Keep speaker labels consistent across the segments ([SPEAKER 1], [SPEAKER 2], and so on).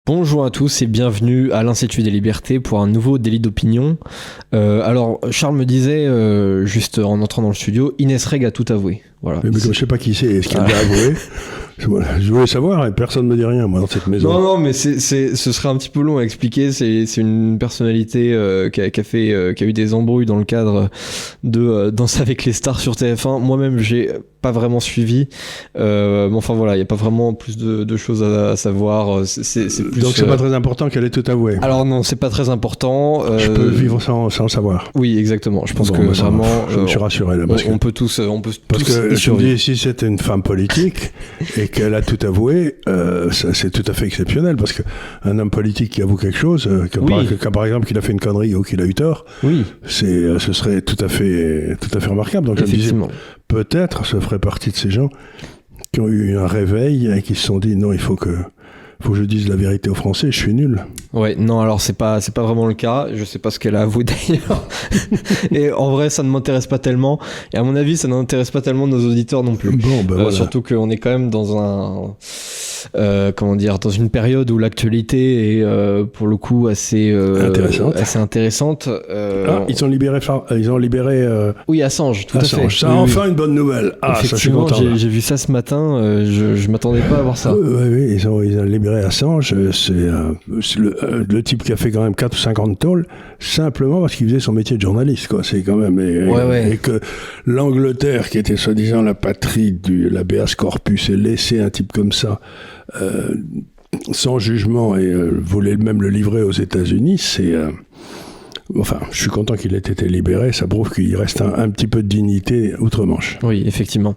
[SPEAKER 1] Bonjour à tous et bienvenue à l'Institut des Libertés pour un nouveau délit d'opinion. Alors, Charles me disait, juste en entrant dans le studio, Inès Reg a tout avoué. Voilà.
[SPEAKER 2] Mais comme je sais pas qui c'est, est-ce qu'il l'a avoué? Je voulais savoir et personne ne me dit rien, moi, dans cette maison.
[SPEAKER 1] Non, mais ce serait un petit peu long à expliquer. C'est une personnalité qui a eu des embrouilles dans le cadre de Danse avec les stars sur TF1. Moi-même, j'ai pas vraiment suivi. Mais enfin voilà, il y a pas vraiment plus de choses à savoir. C'est plus,
[SPEAKER 2] donc c'est pas très important qu'elle ait tout avoué.
[SPEAKER 1] Alors non, c'est pas très important.
[SPEAKER 2] Je peux vivre sans le savoir.
[SPEAKER 1] Oui, exactement. Je pense que vraiment,
[SPEAKER 2] je me suis rassuré là.
[SPEAKER 1] On peut tous.
[SPEAKER 2] Parce que je me dis, si c'était une femme politique et qu'elle a tout avoué, c'est tout à fait exceptionnel. Parce qu'un homme politique qui avoue quelque chose, par exemple qu'il a fait une connerie ou qu'il a eu tort, ce serait tout à fait remarquable. Donc je me disais, peut-être ce ferait partie de ces gens qui ont eu un réveil et qui se sont dit non, il faut que je dise la vérité aux Français, je suis nul.
[SPEAKER 1] Ouais, non, alors c'est pas vraiment le cas. Je sais pas ce qu'elle a avoué d'ailleurs. Et en vrai, ça ne m'intéresse pas tellement. Et à mon avis, ça n'intéresse pas tellement nos auditeurs non plus.
[SPEAKER 2] Bon, ben voilà.
[SPEAKER 1] Surtout qu'on est quand même dans dans une période où l'actualité est pour le coup assez intéressante.
[SPEAKER 2] Ils ont libéré.
[SPEAKER 1] Oui, Assange, tout
[SPEAKER 2] Assange.
[SPEAKER 1] à fait.
[SPEAKER 2] Ça, enfin une bonne nouvelle. Ah, ça, je suis content.
[SPEAKER 1] J'ai vu ça ce matin. Je m'attendais pas à voir ça.
[SPEAKER 2] Oui, ils ont libéré Assange. C'est le type qui a fait quand même 4 ou 5 ans de tôle, simplement parce qu'il faisait son métier de journaliste, quoi. C'est quand même et que l'Angleterre, qui était soi-disant la patrie de l'habeas corpus, ait laissé un type comme ça sans jugement et voulait même le livrer aux États-Unis, c'est enfin, je suis content qu'il ait été libéré. Ça prouve qu'il reste un petit peu de dignité outre-Manche.
[SPEAKER 1] Oui, effectivement.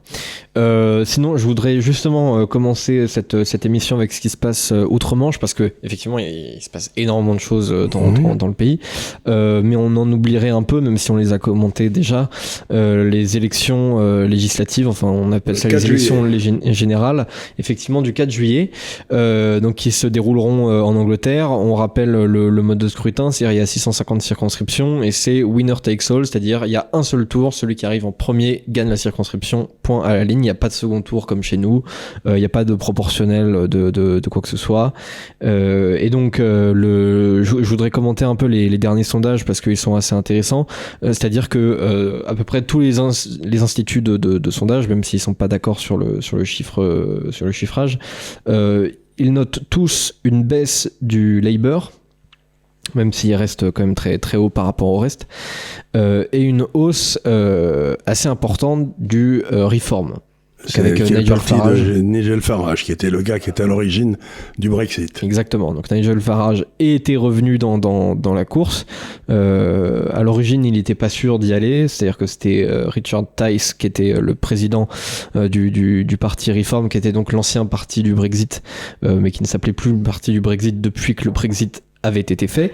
[SPEAKER 1] Sinon, je voudrais justement commencer cette émission avec ce qui se passe outre-Manche, parce que effectivement, il se passe énormément de choses dans le pays. Mais on en oublierait un peu, même si on les a commentées déjà, les élections législatives. Enfin, on appelle ça les élections générales. Effectivement, du 4 juillet, donc qui se dérouleront en Angleterre. On rappelle le mode de scrutin, c'est-à-dire il y a 650 circonscriptions et c'est winner takes all, c'est-à-dire il y a un seul tour, celui qui arrive en premier gagne la circonscription, point à la ligne. Il n'y a pas de second tour comme chez nous, il n'y a pas de proportionnel de quoi que ce soit. Et donc je voudrais commenter un peu les derniers sondages parce qu'ils sont assez intéressants. C'est-à-dire que à peu près tous les instituts de sondage, même s'ils sont pas d'accord sur le chiffrage, ils notent tous une baisse du Labour, même s'il reste quand même très, très haut par rapport au reste, et une hausse assez importante du Reform.
[SPEAKER 2] Avec Nigel Farage, qui était le gars qui était à l'origine du Brexit.
[SPEAKER 1] Exactement. Donc Nigel Farage était revenu dans la course. À l'origine, il n'était pas sûr d'y aller. C'est-à-dire que c'était Richard Tice qui était le président du parti Reform, qui était donc l'ancien parti du Brexit, mais qui ne s'appelait plus le parti du Brexit depuis que le Brexit avait été fait.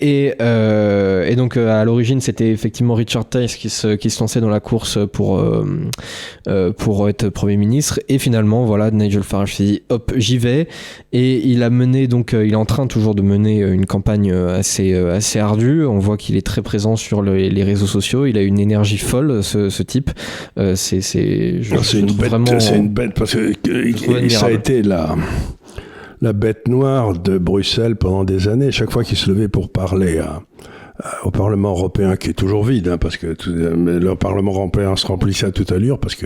[SPEAKER 1] Et donc à l'origine c'était effectivement Richard Tice qui se lançait dans la course pour être Premier ministre, et finalement voilà, Nigel Farage s'est dit hop, j'y vais, et il est en train toujours de mener une campagne assez ardue. On voit qu'il est très présent sur les réseaux sociaux, il a une énergie folle, ce type. C'est
[SPEAKER 2] une bête parce que ça a été la bête noire de Bruxelles pendant des années. Chaque fois qu'il se levait pour parler au Parlement européen, qui est toujours vide, parce que le Parlement européen se remplissait à toute allure, parce que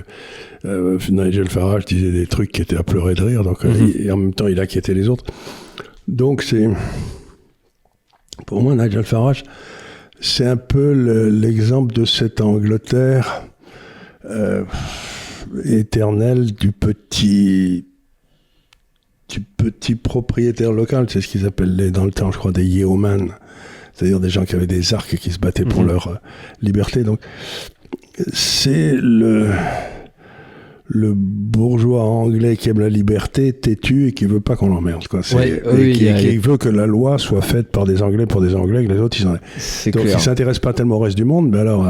[SPEAKER 2] Nigel Farage disait des trucs qui étaient à pleurer de rire, donc, et en même temps il inquiétait les autres. Donc pour moi, Nigel Farage, c'est un peu l'exemple de cette Angleterre éternelle du petit propriétaire local. C'est ce qu'ils appellent dans le temps, je crois, des yeomen, c'est-à-dire des gens qui avaient des arcs et qui se battaient pour leur liberté. Donc c'est le bourgeois anglais qui aime la liberté, têtu, et qui veut pas qu'on l'emmerde, quoi. Qui veut que la loi soit faite par des Anglais pour des Anglais, que les autres donc clair. Il s'intéresse pas tellement au reste du monde, mais alors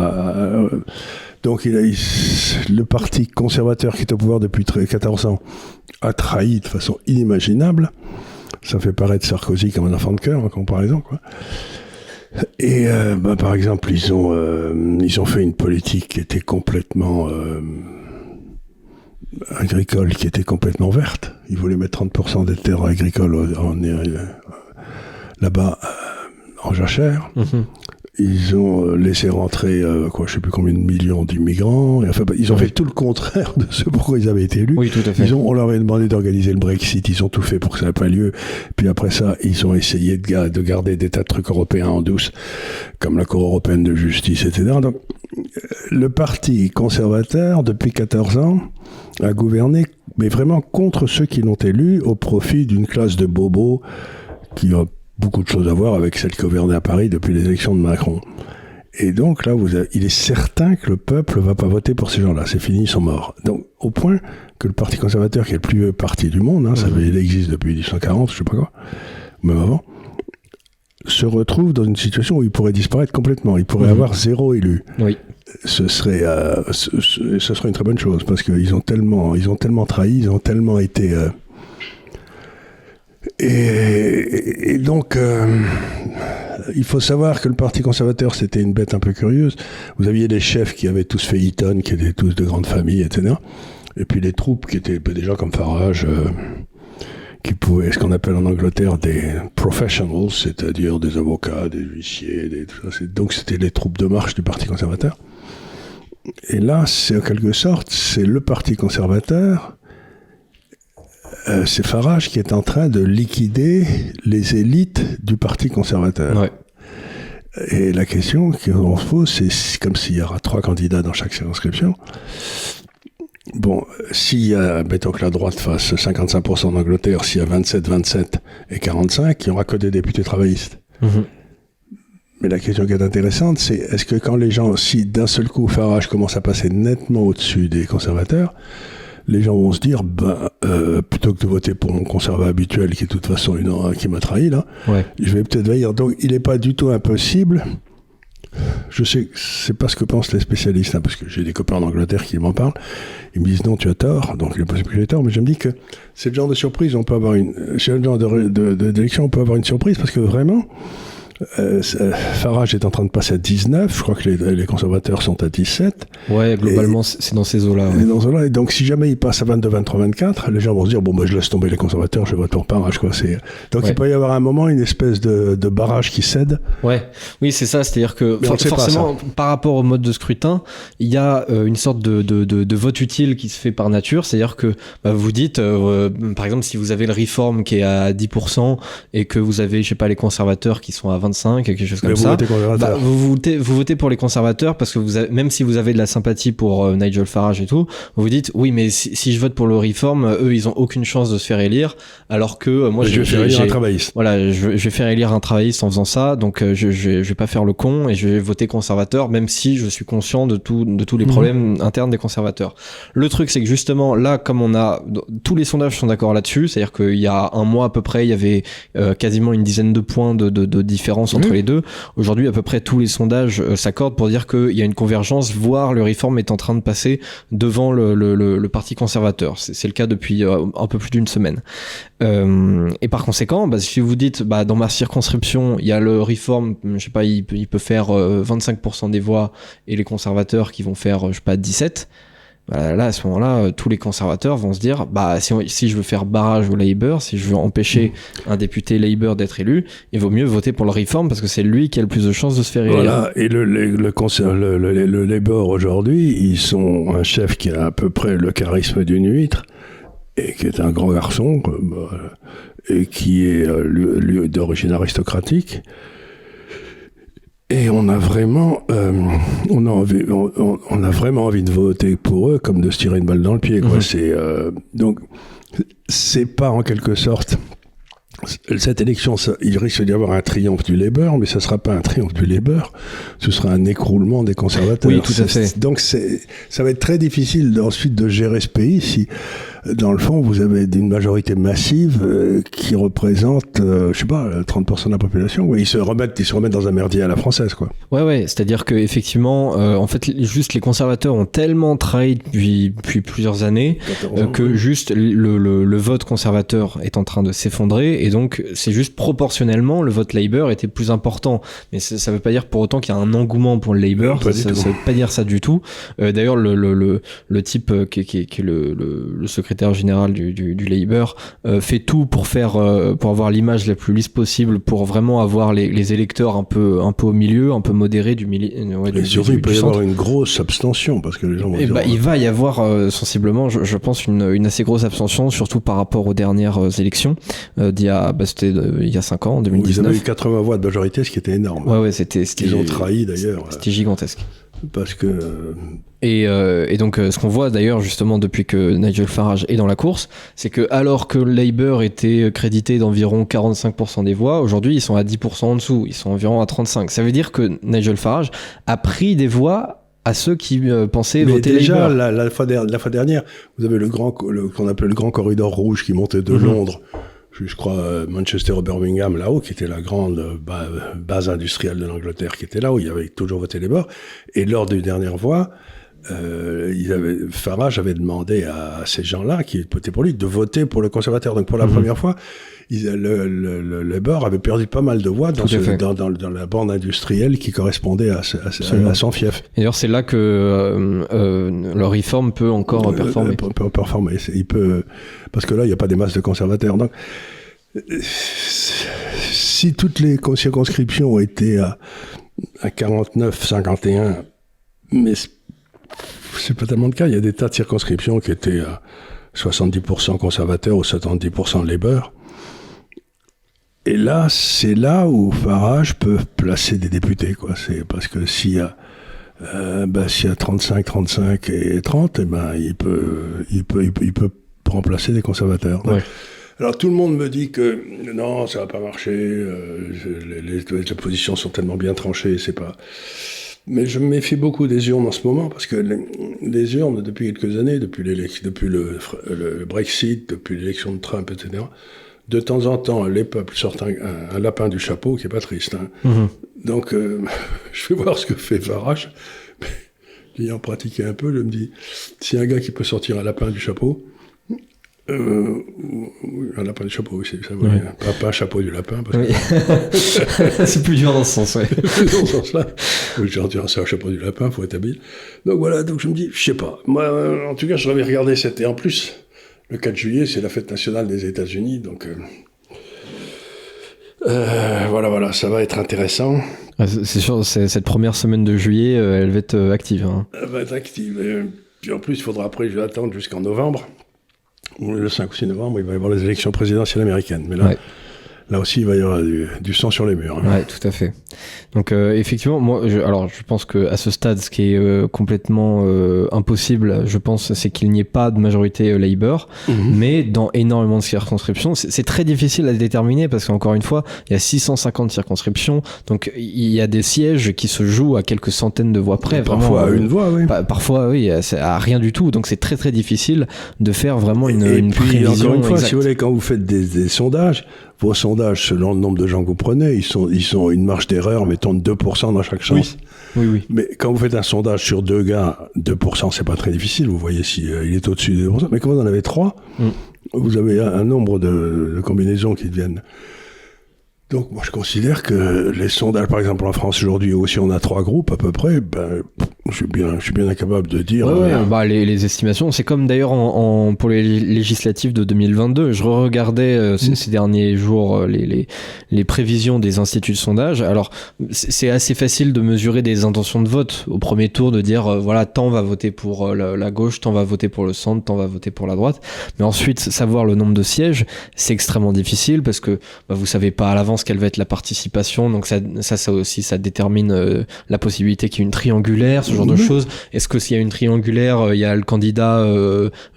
[SPEAKER 2] donc le parti conservateur qui est au pouvoir depuis 14 ans a trahi de façon inimaginable. Ça fait paraître Sarkozy comme un enfant de cœur en comparaison, quoi. Et par exemple, ils ont fait une politique qui était complètement agricole qui était complètement verte. Ils voulaient mettre 30% des terres agricoles là-bas en jachère. Ils ont laissé rentrer, je ne sais plus combien de millions d'immigrants. Et enfin, ils ont fait tout le contraire de ce pourquoi ils avaient été élus.
[SPEAKER 1] Oui, tout à fait.
[SPEAKER 2] On leur avait demandé d'organiser le Brexit. Ils ont tout fait pour que ça n'ait pas lieu. Puis après ça, ils ont essayé de garder des tas de trucs européens en douce, comme la Cour européenne de justice, etc. Donc, le parti conservateur, depuis 14 ans, a gouverné, mais vraiment contre ceux qui l'ont élu, au profit d'une classe de bobos qui a beaucoup de choses à voir avec celle qui gouvernait à Paris depuis les élections de Macron. Et donc là, il est certain que le peuple ne va pas voter pour ces gens-là. C'est fini, ils sont morts. Donc, au point que le Parti conservateur, qui est le plus vieux parti du monde, il existe depuis 1840, je ne sais pas quoi, même avant, se retrouve dans une situation où il pourrait disparaître complètement. Il pourrait avoir 0 élu.
[SPEAKER 1] Oui.
[SPEAKER 2] Ce serait une très bonne chose, parce qu'ils ont tellement trahi, ils ont tellement été... Et donc, il faut savoir que le Parti conservateur, c'était une bête un peu curieuse. Vous aviez des chefs qui avaient tous fait Eton, qui étaient tous de grandes familles, etc. Et puis les troupes qui étaient des gens comme Farage, qui pouvaient, ce qu'on appelle en Angleterre des professionals, c'est-à-dire des avocats, des huissiers, tout ça. Donc c'était les troupes de marche du Parti conservateur. Et là, c'est en quelque sorte, c'est le Parti conservateur... c'est Farage qui est en train de liquider les élites du Parti conservateur.
[SPEAKER 1] Ouais.
[SPEAKER 2] Et la question qu'on se pose, c'est comme s'il y aura 3 candidats dans chaque circonscription. Bon, s'il y a, mettons que la droite fasse 55% en Angleterre, s'il y a 27 et 45, il n'y aura que des députés travaillistes. Mais la question qui est intéressante, c'est est-ce que quand les gens, si d'un seul coup Farage commence à passer nettement au-dessus des conservateurs, les gens vont se dire, plutôt que de voter pour mon conservateur habituel, qui est de toute façon qui m'a trahi, là, je vais peut-être veiller. Donc, il n'est pas du tout impossible. Je sais que c'est pas ce que pensent les spécialistes, parce que j'ai des copains en Angleterre qui m'en parlent. Ils me disent, non, tu as tort. Donc, il est possible que j'ai tort. Mais je me dis que c'est le genre de surprise, on peut avoir c'est le genre d'élection, on peut avoir une surprise, parce que vraiment, Farage est en train de passer à 19, je crois que les conservateurs sont à 17.
[SPEAKER 1] Ouais, globalement, c'est dans ces eaux-là. Ouais.
[SPEAKER 2] Dans ces eaux-là. Et donc, si jamais il passe à 22, 23, 24, les gens vont se dire, je laisse tomber les conservateurs, je vote pour Farage, quoi. Donc, il peut y avoir un moment, une espèce de barrage qui cède.
[SPEAKER 1] Oui, c'est ça, c'est-à-dire que forcément, par rapport au mode de scrutin, il y a une sorte de vote utile qui se fait par nature, c'est-à-dire que vous dites, par exemple, si vous avez le Reform qui est à 10% et que vous avez, je sais pas, les conservateurs qui sont à 25, quelque chose comme ça. Vous votez pour les conservateurs parce que même si vous avez de la sympathie pour Nigel Farage et tout, vous vous dites oui, mais si je vote pour le Reform, eux ils ont aucune chance de se faire élire, alors que moi
[SPEAKER 2] je vais faire élire un travailliste.
[SPEAKER 1] Voilà, je vais faire élire un travailliste en faisant ça, donc je vais pas faire le con et je vais voter conservateur, même si je suis conscient de tous les problèmes internes des conservateurs. Le truc c'est que justement là, comme tous les sondages sont d'accord là-dessus, c'est-à-dire qu'il y a un mois à peu près, il y avait quasiment une dizaine de points de différence entre les deux. Aujourd'hui, à peu près tous les sondages s'accordent pour dire qu'il y a une convergence, voire le Reform est en train de passer devant le Parti conservateur. C'est le cas depuis un peu plus d'une semaine. Et par conséquent, si vous dites, dans ma circonscription, il y a le Reform, je sais pas, il peut faire 25% des voix et les conservateurs qui vont faire, je sais pas, 17%. Là, à ce moment-là, tous les conservateurs vont se dire, si je veux faire barrage au Labour, si je veux empêcher un député Labour d'être élu, il vaut mieux voter pour le Reform parce que c'est lui qui a le plus de chances de se faire élire.
[SPEAKER 2] Voilà. Et le Labour aujourd'hui, ils sont un chef qui a à peu près le charisme d'une huître et qui est un grand garçon et qui est d'origine aristocratique. Et on a vraiment envie de voter pour eux comme de se tirer une balle dans le pied, quoi. Donc c'est pas en quelque sorte cette élection, il risque d'y avoir un triomphe du Labour, mais ça sera pas un triomphe du Labour, ce sera un écroulement des conservateurs.
[SPEAKER 1] Oui, tout à fait.
[SPEAKER 2] Donc ça va être très difficile ensuite de gérer ce pays si dans le fond, vous avez une majorité massive qui représente, je sais pas, 30% de la population. Ouais, ils se remettent dans un merdier à la française, quoi.
[SPEAKER 1] Ouais, c'est-à-dire que effectivement, en fait, juste les conservateurs ont tellement trahi depuis plusieurs années que juste le vote conservateur est en train de s'effondrer, et donc c'est juste proportionnellement le vote Labour était plus important. Mais ça veut pas dire pour autant qu'il y a un engouement pour le Labour. Ça veut pas dire ça du tout. D'ailleurs, le type qui est le secrétaire général du Labour fait tout pour avoir l'image la plus lisse possible, pour vraiment avoir les électeurs un peu au milieu, un peu modérés du milieu.
[SPEAKER 2] Et surtout, il peut y avoir une grosse abstention parce que les gens vont dire,
[SPEAKER 1] il va y avoir sensiblement, je pense, une assez grosse abstention, surtout par rapport aux dernières élections c'était il y a 5 ans, en 2019.
[SPEAKER 2] Ils avaient eu 80 voix de majorité, ce qui était énorme.
[SPEAKER 1] Ouais, c'était
[SPEAKER 2] ils ont trahi d'ailleurs.
[SPEAKER 1] C'était gigantesque.
[SPEAKER 2] Parce que
[SPEAKER 1] et donc ce qu'on voit d'ailleurs justement depuis que Nigel Farage est dans la course, c'est que alors que Labour était crédité d'environ 45% des voix, aujourd'hui ils sont à 10% en dessous, ils sont environ à 35%. Ça veut dire que Nigel Farage a pris des voix à ceux qui pensaient voter
[SPEAKER 2] déjà,
[SPEAKER 1] Labour.
[SPEAKER 2] La fois dernière, vous avez qu'on appelait le grand corridor rouge qui montait de Londres, je crois Manchester ou Birmingham, là-haut, qui était la grande base industrielle de l'Angleterre, qui était là où il y avait toujours voté Labour. Et lors des dernières voix, Farage avait demandé à ces gens-là qui votaient pour lui de voter pour le conservateur. Donc pour la première fois, le Labour avait perdu pas mal de voix dans la bande industrielle qui correspondait à son fief.
[SPEAKER 1] Et d'ailleurs, c'est là que le Reform peut encore performer.
[SPEAKER 2] Peut performer. Il peut, parce que là, il n'y a pas des masses de conservateurs. Donc, si toutes les circonscriptions étaient à 49, 51, mais c'est pas tellement le cas. Il y a des tas de circonscriptions qui étaient à 70% conservateurs ou 70% Labour. Et là, c'est là où Farage peut placer des députés, quoi. C'est parce que s'il y a 35 et 30, il peut remplacer des conservateurs.
[SPEAKER 1] Ouais.
[SPEAKER 2] Alors tout le monde me dit que non, ça va pas marcher. Les positions sont tellement bien tranchées, c'est pas. Mais je me méfie beaucoup des urnes en ce moment, parce que les urnes, depuis quelques années, depuis le Brexit, depuis l'élection de Trump, etc., de temps en temps, les peuples sortent un lapin du chapeau, qui est pas triste. Hein. Donc, je vais voir ce que fait Farage. Ayant pratiqué un peu, je me dis, si un gars qui peut sortir un lapin du chapeau, un lapin du chapeau, oui, ça va, pas un chapeau du lapin, parce
[SPEAKER 1] que... c'est plus dur dans ce sens, ouais.
[SPEAKER 2] Dans ce sens-là, c'est un chapeau du lapin, faut être habile. Donc voilà, donc je me dis, je sais pas. Moi, en tout cas, je l'avais regardé, et en plus, le 4 juillet, c'est la fête nationale des États-Unis, donc voilà, ça va être intéressant.
[SPEAKER 1] C'est sûr, cette première semaine de juillet, elle va être active. Hein.
[SPEAKER 2] Elle va être active. Puis en plus, il faudra après attendre jusqu'en novembre. Le 5 ou 6 novembre, il va y avoir les élections présidentielles américaines. Mais là aussi, il va y avoir du sang sur les murs. Hein.
[SPEAKER 1] Ouais, tout à fait. Donc, effectivement, moi, je pense qu'à ce stade, ce qui est complètement impossible, je pense, c'est qu'il n'y ait pas de majorité Labour. Mais dans énormément de circonscriptions, c'est très difficile à déterminer parce qu'encore une fois, il y a 650 circonscriptions. Donc, il y a des sièges qui se jouent à quelques centaines de voix près.
[SPEAKER 2] Parfois à une voix, oui.
[SPEAKER 1] Parfois, oui, à rien du tout. Donc, c'est très, très difficile de faire vraiment une
[SPEAKER 2] puis,
[SPEAKER 1] prévision
[SPEAKER 2] encore une fois,
[SPEAKER 1] exacte.
[SPEAKER 2] Si vous voulez, quand vous faites des sondages, vos sondages, selon le nombre de gens que vous prenez, ils sont une marge d'erreur, mettons de 2% dans chaque sens.
[SPEAKER 1] Oui.
[SPEAKER 2] Mais quand vous faites un sondage sur 2 gars, 2%, c'est pas très difficile. Vous voyez si il est au-dessus de 2%. Mais quand vous en avez 3, vous avez un nombre de combinaisons qui deviennent. Donc, moi, je considère que les sondages, par exemple, en France aujourd'hui, où si on a 3 groupes à peu près, je suis bien incapable de dire.
[SPEAKER 1] Les estimations, c'est comme d'ailleurs pour les législatives de 2022. Je regardais ces derniers jours les prévisions des instituts de sondage. Alors, c'est assez facile de mesurer des intentions de vote au premier tour, de dire voilà, tant va voter pour la gauche, tant va voter pour le centre, tant va voter pour la droite. Mais ensuite, savoir le nombre de sièges, c'est extrêmement difficile parce que vous savez pas à l'avance quelle va être la participation. Donc ça aussi, ça détermine la possibilité qu'il y ait une triangulaire, ce genre de choses. Est-ce que s'il y a une triangulaire, il y a le candidat,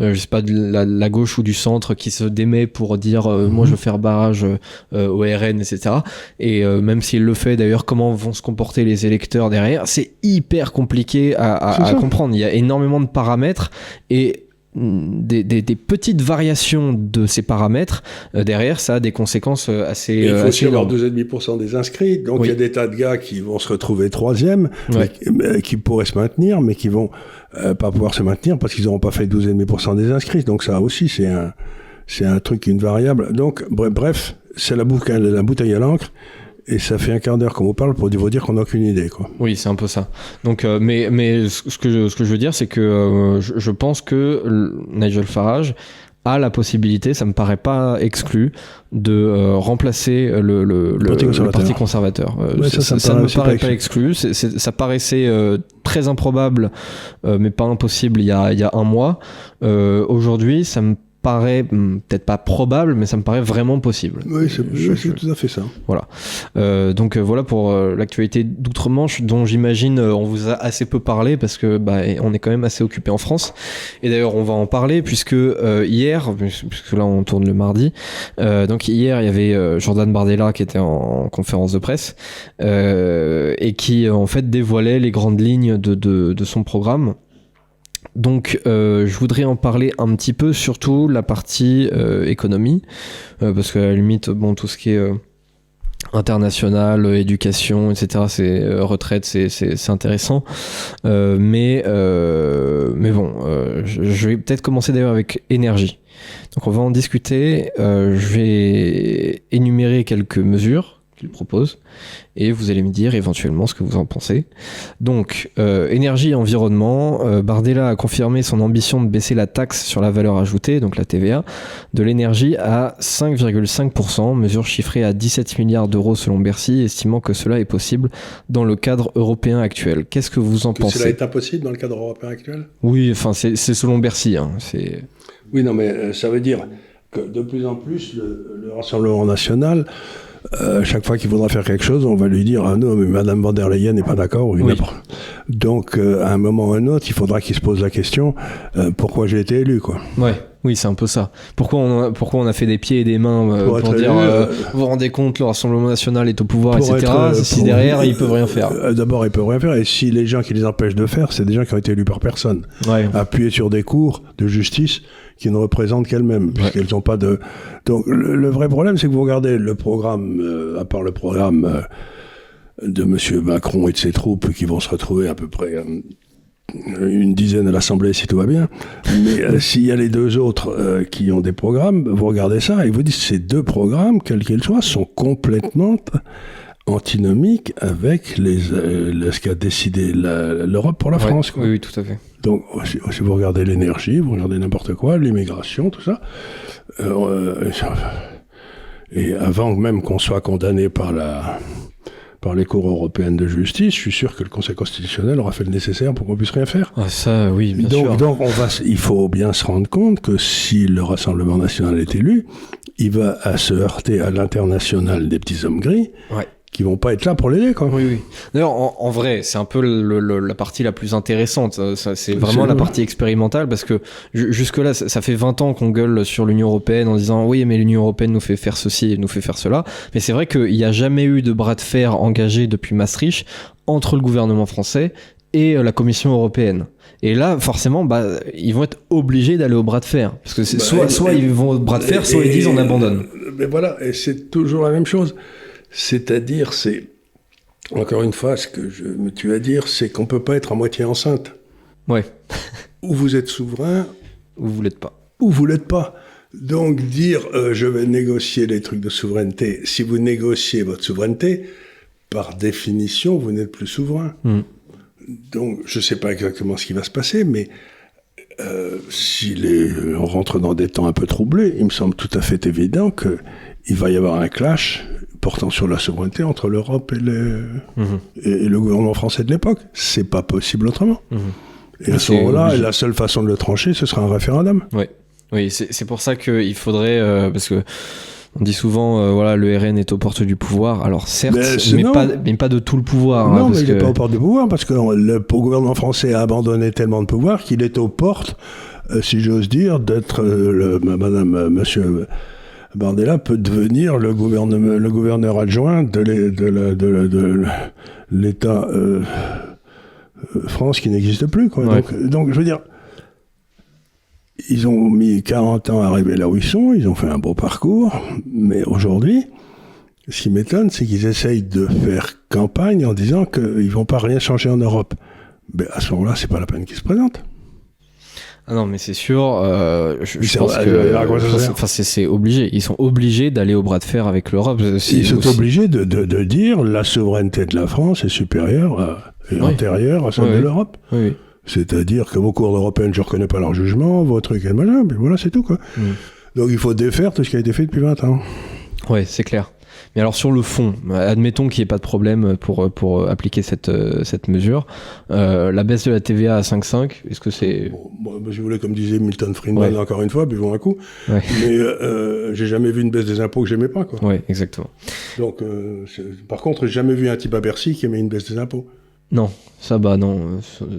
[SPEAKER 1] je sais pas, de la gauche ou du centre qui se démet pour dire moi je veux faire barrage au RN, etc. Et même s'il le fait, d'ailleurs, comment vont se comporter les électeurs derrière, c'est hyper compliqué à comprendre. Il y a énormément de paramètres et des petites variations de ces paramètres, derrière, ça a des conséquences assez.
[SPEAKER 2] Il faut aussi avoir
[SPEAKER 1] énormes.
[SPEAKER 2] 12,5% des inscrits. Donc, il y a des tas de gars qui vont se retrouver troisième,
[SPEAKER 1] Ouais.
[SPEAKER 2] qui pourraient se maintenir, mais qui vont pas pouvoir se maintenir parce qu'ils n'auront pas fait 12,5% des inscrits. Donc, ça aussi, c'est un truc, une variable. Donc, bref, c'est la bouteille à l'encre. Et ça fait un quart d'heure qu'on vous parle pour vous dire qu'on n'a aucune idée, quoi.
[SPEAKER 1] Oui, c'est un peu ça. Donc, mais ce que je veux dire, c'est que je pense que Nigel Farage a la possibilité, ça me paraît pas exclu, de remplacer le Parti conservateur.
[SPEAKER 2] Ouais,
[SPEAKER 1] ça ne me paraît pas exclu. Ça paraissait très improbable, mais pas impossible il y a un mois. Aujourd'hui, ça me paraît peut-être pas probable, mais ça me paraît vraiment possible.
[SPEAKER 2] Oui, c'est tout à fait ça.
[SPEAKER 1] Voilà. Donc voilà pour l'actualité d'outre-Manche, dont j'imagine on vous a assez peu parlé parce que on est quand même assez occupé en France. Et d'ailleurs on va en parler puisque hier, puisque là on tourne le mardi, donc hier il y avait Jordan Bardella qui était en conférence de presse et qui en fait dévoilait les grandes lignes de son programme. Donc je voudrais en parler un petit peu, surtout la partie économie, parce qu'à la limite, tout ce qui est international, éducation, etc., c'est retraite, c'est intéressant. Mais bon, je vais peut-être commencer d'ailleurs avec énergie. Donc on va en discuter. Je vais énumérer quelques mesures qu'il propose et vous allez me dire éventuellement ce que vous en pensez. Donc énergie et environnement, Bardella a confirmé son ambition de baisser la taxe sur la valeur ajoutée, donc la TVA, de l'énergie à 5,5%, mesure chiffrée à 17 milliards d'euros selon Bercy, estimant que cela est possible dans le cadre européen actuel. Qu'est-ce que vous en pensez ?
[SPEAKER 2] Cela est impossible dans le cadre européen actuel ?
[SPEAKER 1] Oui, enfin c'est selon Bercy.
[SPEAKER 2] Oui, non, mais ça veut dire que de plus en plus le Rassemblement national, chaque fois qu'il voudra faire quelque chose, on va lui dire « Ah non, mais Madame von der Leyen n'est pas d'accord. » Oui. Donc, à un moment ou à un autre, il faudra qu'il se pose la question pourquoi j'ai été élu, quoi.
[SPEAKER 1] Ouais. Oui, c'est un peu ça. Pourquoi on a fait des pieds et des mains pour dire vous vous rendez compte, le Rassemblement national est au pouvoir, etc. Si derrière, ils peuvent rien faire.
[SPEAKER 2] D'abord, ils peuvent rien faire. Et si les gens qui les empêchent de faire, c'est des gens qui ont été élus par personne.
[SPEAKER 1] Ouais.
[SPEAKER 2] Appuyés sur des cours de justice qui ne représentent qu'elles-mêmes, puisqu'elles n'ont pas de... Donc, le vrai problème, c'est que vous regardez le programme, à part le programme de M. Macron et de ses troupes, qui vont se retrouver à peu près... une dizaine à l'Assemblée si tout va bien, mais s'il y a les deux autres qui ont des programmes, vous regardez ça et vous dites ces deux programmes, quels qu'ils soient, sont complètement antinomiques avec ce qu'a décidé l'Europe pour la France. Quoi.
[SPEAKER 1] Oui, tout à fait.
[SPEAKER 2] Donc si vous regardez l'énergie, vous regardez n'importe quoi, l'immigration, tout ça, et avant même qu'on soit condamné par les cours européennes de justice, je suis sûr que le Conseil constitutionnel aura fait le nécessaire pour qu'on puisse rien faire.
[SPEAKER 1] Ah, ça, oui, bien sûr.
[SPEAKER 2] Donc il faut bien se rendre compte que si le Rassemblement national est élu, il va se heurter à l'international des petits hommes gris, qui vont pas être là pour l'aider, quoi.
[SPEAKER 1] Oui. D'ailleurs, en vrai, c'est un peu la partie la plus intéressante. C'est vraiment la partie expérimentale parce que jusque-là, ça fait 20 ans qu'on gueule sur l'Union européenne en disant oui, mais l'Union européenne nous fait faire ceci et nous fait faire cela. Mais c'est vrai qu'il n'y a jamais eu de bras de fer engagé depuis Maastricht entre le gouvernement français et la Commission européenne. Et là, forcément, ils vont être obligés d'aller au bras de fer. Parce que soit ils vont au bras de fer, soit ils disent on abandonne.
[SPEAKER 2] Mais voilà, et c'est toujours la même chose. C'est-à-dire, encore une fois, ce que je me tue à dire, c'est qu'on ne peut pas être à moitié enceinte.
[SPEAKER 1] Ouais.
[SPEAKER 2] Ou vous êtes souverain,
[SPEAKER 1] ou vous l'êtes pas.
[SPEAKER 2] Ou vous l'êtes pas. Donc dire je vais négocier les trucs de souveraineté, si vous négociez votre souveraineté, par définition, vous n'êtes plus souverain. Donc je ne sais pas exactement ce qui va se passer, mais si on rentre dans des temps un peu troublés, il me semble tout à fait évident qu'il va y avoir un clash portant sur la souveraineté entre l'Europe et le gouvernement français de l'époque. C'est pas possible autrement. Et à ce moment-là, la seule façon de le trancher, ce sera un référendum.
[SPEAKER 1] Oui, c'est pour ça qu'il faudrait... parce que on dit souvent, le RN est aux portes du pouvoir. Alors certes, mais pas de tout le pouvoir.
[SPEAKER 2] Non, mais il n'est pas aux portes du pouvoir, parce que le gouvernement français a abandonné tellement de pouvoir qu'il est aux portes, si j'ose dire, d'être... Monsieur Bardella peut devenir le gouverneur adjoint de l'État France qui n'existe plus, quoi. Donc je veux dire, ils ont mis 40 ans à arriver là où ils sont, ils ont fait un beau parcours, mais aujourd'hui, ce qui m'étonne, c'est qu'ils essayent de faire campagne en disant qu'ils vont pas rien changer en Europe. Ben, à ce moment-là, c'est pas la peine qu'ils se présentent.
[SPEAKER 1] Ah non, mais c'est sûr, je pense que c'est obligé. Ils sont obligés d'aller au bras de fer avec l'Europe.
[SPEAKER 2] Ils sont obligés de dire la souveraineté de la France est supérieure et antérieure à celle de l'Europe. Oui. C'est-à-dire que vos cours européennes, je ne reconnais pas leur jugement, vos trucs et malin, mais voilà, c'est tout, quoi. Donc il faut défaire tout ce qui a été fait depuis 20 ans.
[SPEAKER 1] Ouais, c'est clair. Mais alors sur le fond, admettons qu'il n'y ait pas de problème pour appliquer cette mesure. La baisse de la TVA à 5,5, est-ce que c'est...
[SPEAKER 2] Bon, je voulais, comme disait Milton Friedman, encore une fois, buvons un coup. Ouais. Mais j'ai jamais vu une baisse des impôts que j'aimais pas, quoi.
[SPEAKER 1] Oui, exactement.
[SPEAKER 2] Donc, par contre, j'ai jamais vu un type à Bercy qui aimait une baisse des impôts.
[SPEAKER 1] Non, ça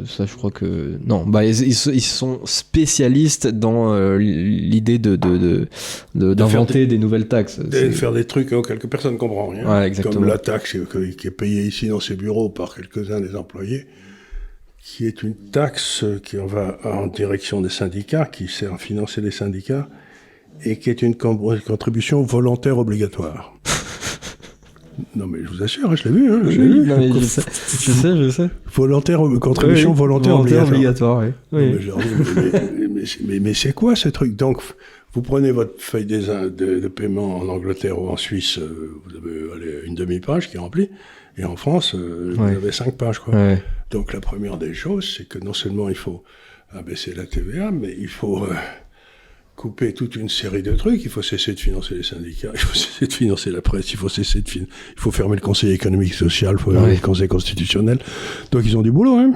[SPEAKER 1] ça je crois que non. Ils sont spécialistes dans l'idée d'inventer des nouvelles taxes,
[SPEAKER 2] de faire des trucs auxquels personne ne comprend rien.
[SPEAKER 1] Ouais, exactement.
[SPEAKER 2] Comme la taxe qui est payée ici dans ces bureaux par quelques-uns des employés, qui est une taxe qui va en direction des syndicats, qui sert à financer les syndicats, et qui est une contribution volontaire obligatoire. Non mais je vous assure, je l'ai vu.
[SPEAKER 1] Non, mais je sais.
[SPEAKER 2] Contribution volontaire
[SPEAKER 1] obligatoire. Oui.
[SPEAKER 2] Mais c'est quoi ce truc? Donc vous prenez votre feuille de paiement en Angleterre ou en Suisse, vous avez une demi-page qui est remplie, et en France vous avez 5 pages, quoi. Ouais. Donc la première des choses, c'est que non seulement il faut abaisser la TVA, mais il faut couper toute une série de trucs. Il faut cesser de financer les syndicats, il faut cesser de financer la presse, il faut fermer le Conseil économique et social, il faut fermer le Conseil constitutionnel. Donc ils ont du boulot, hein.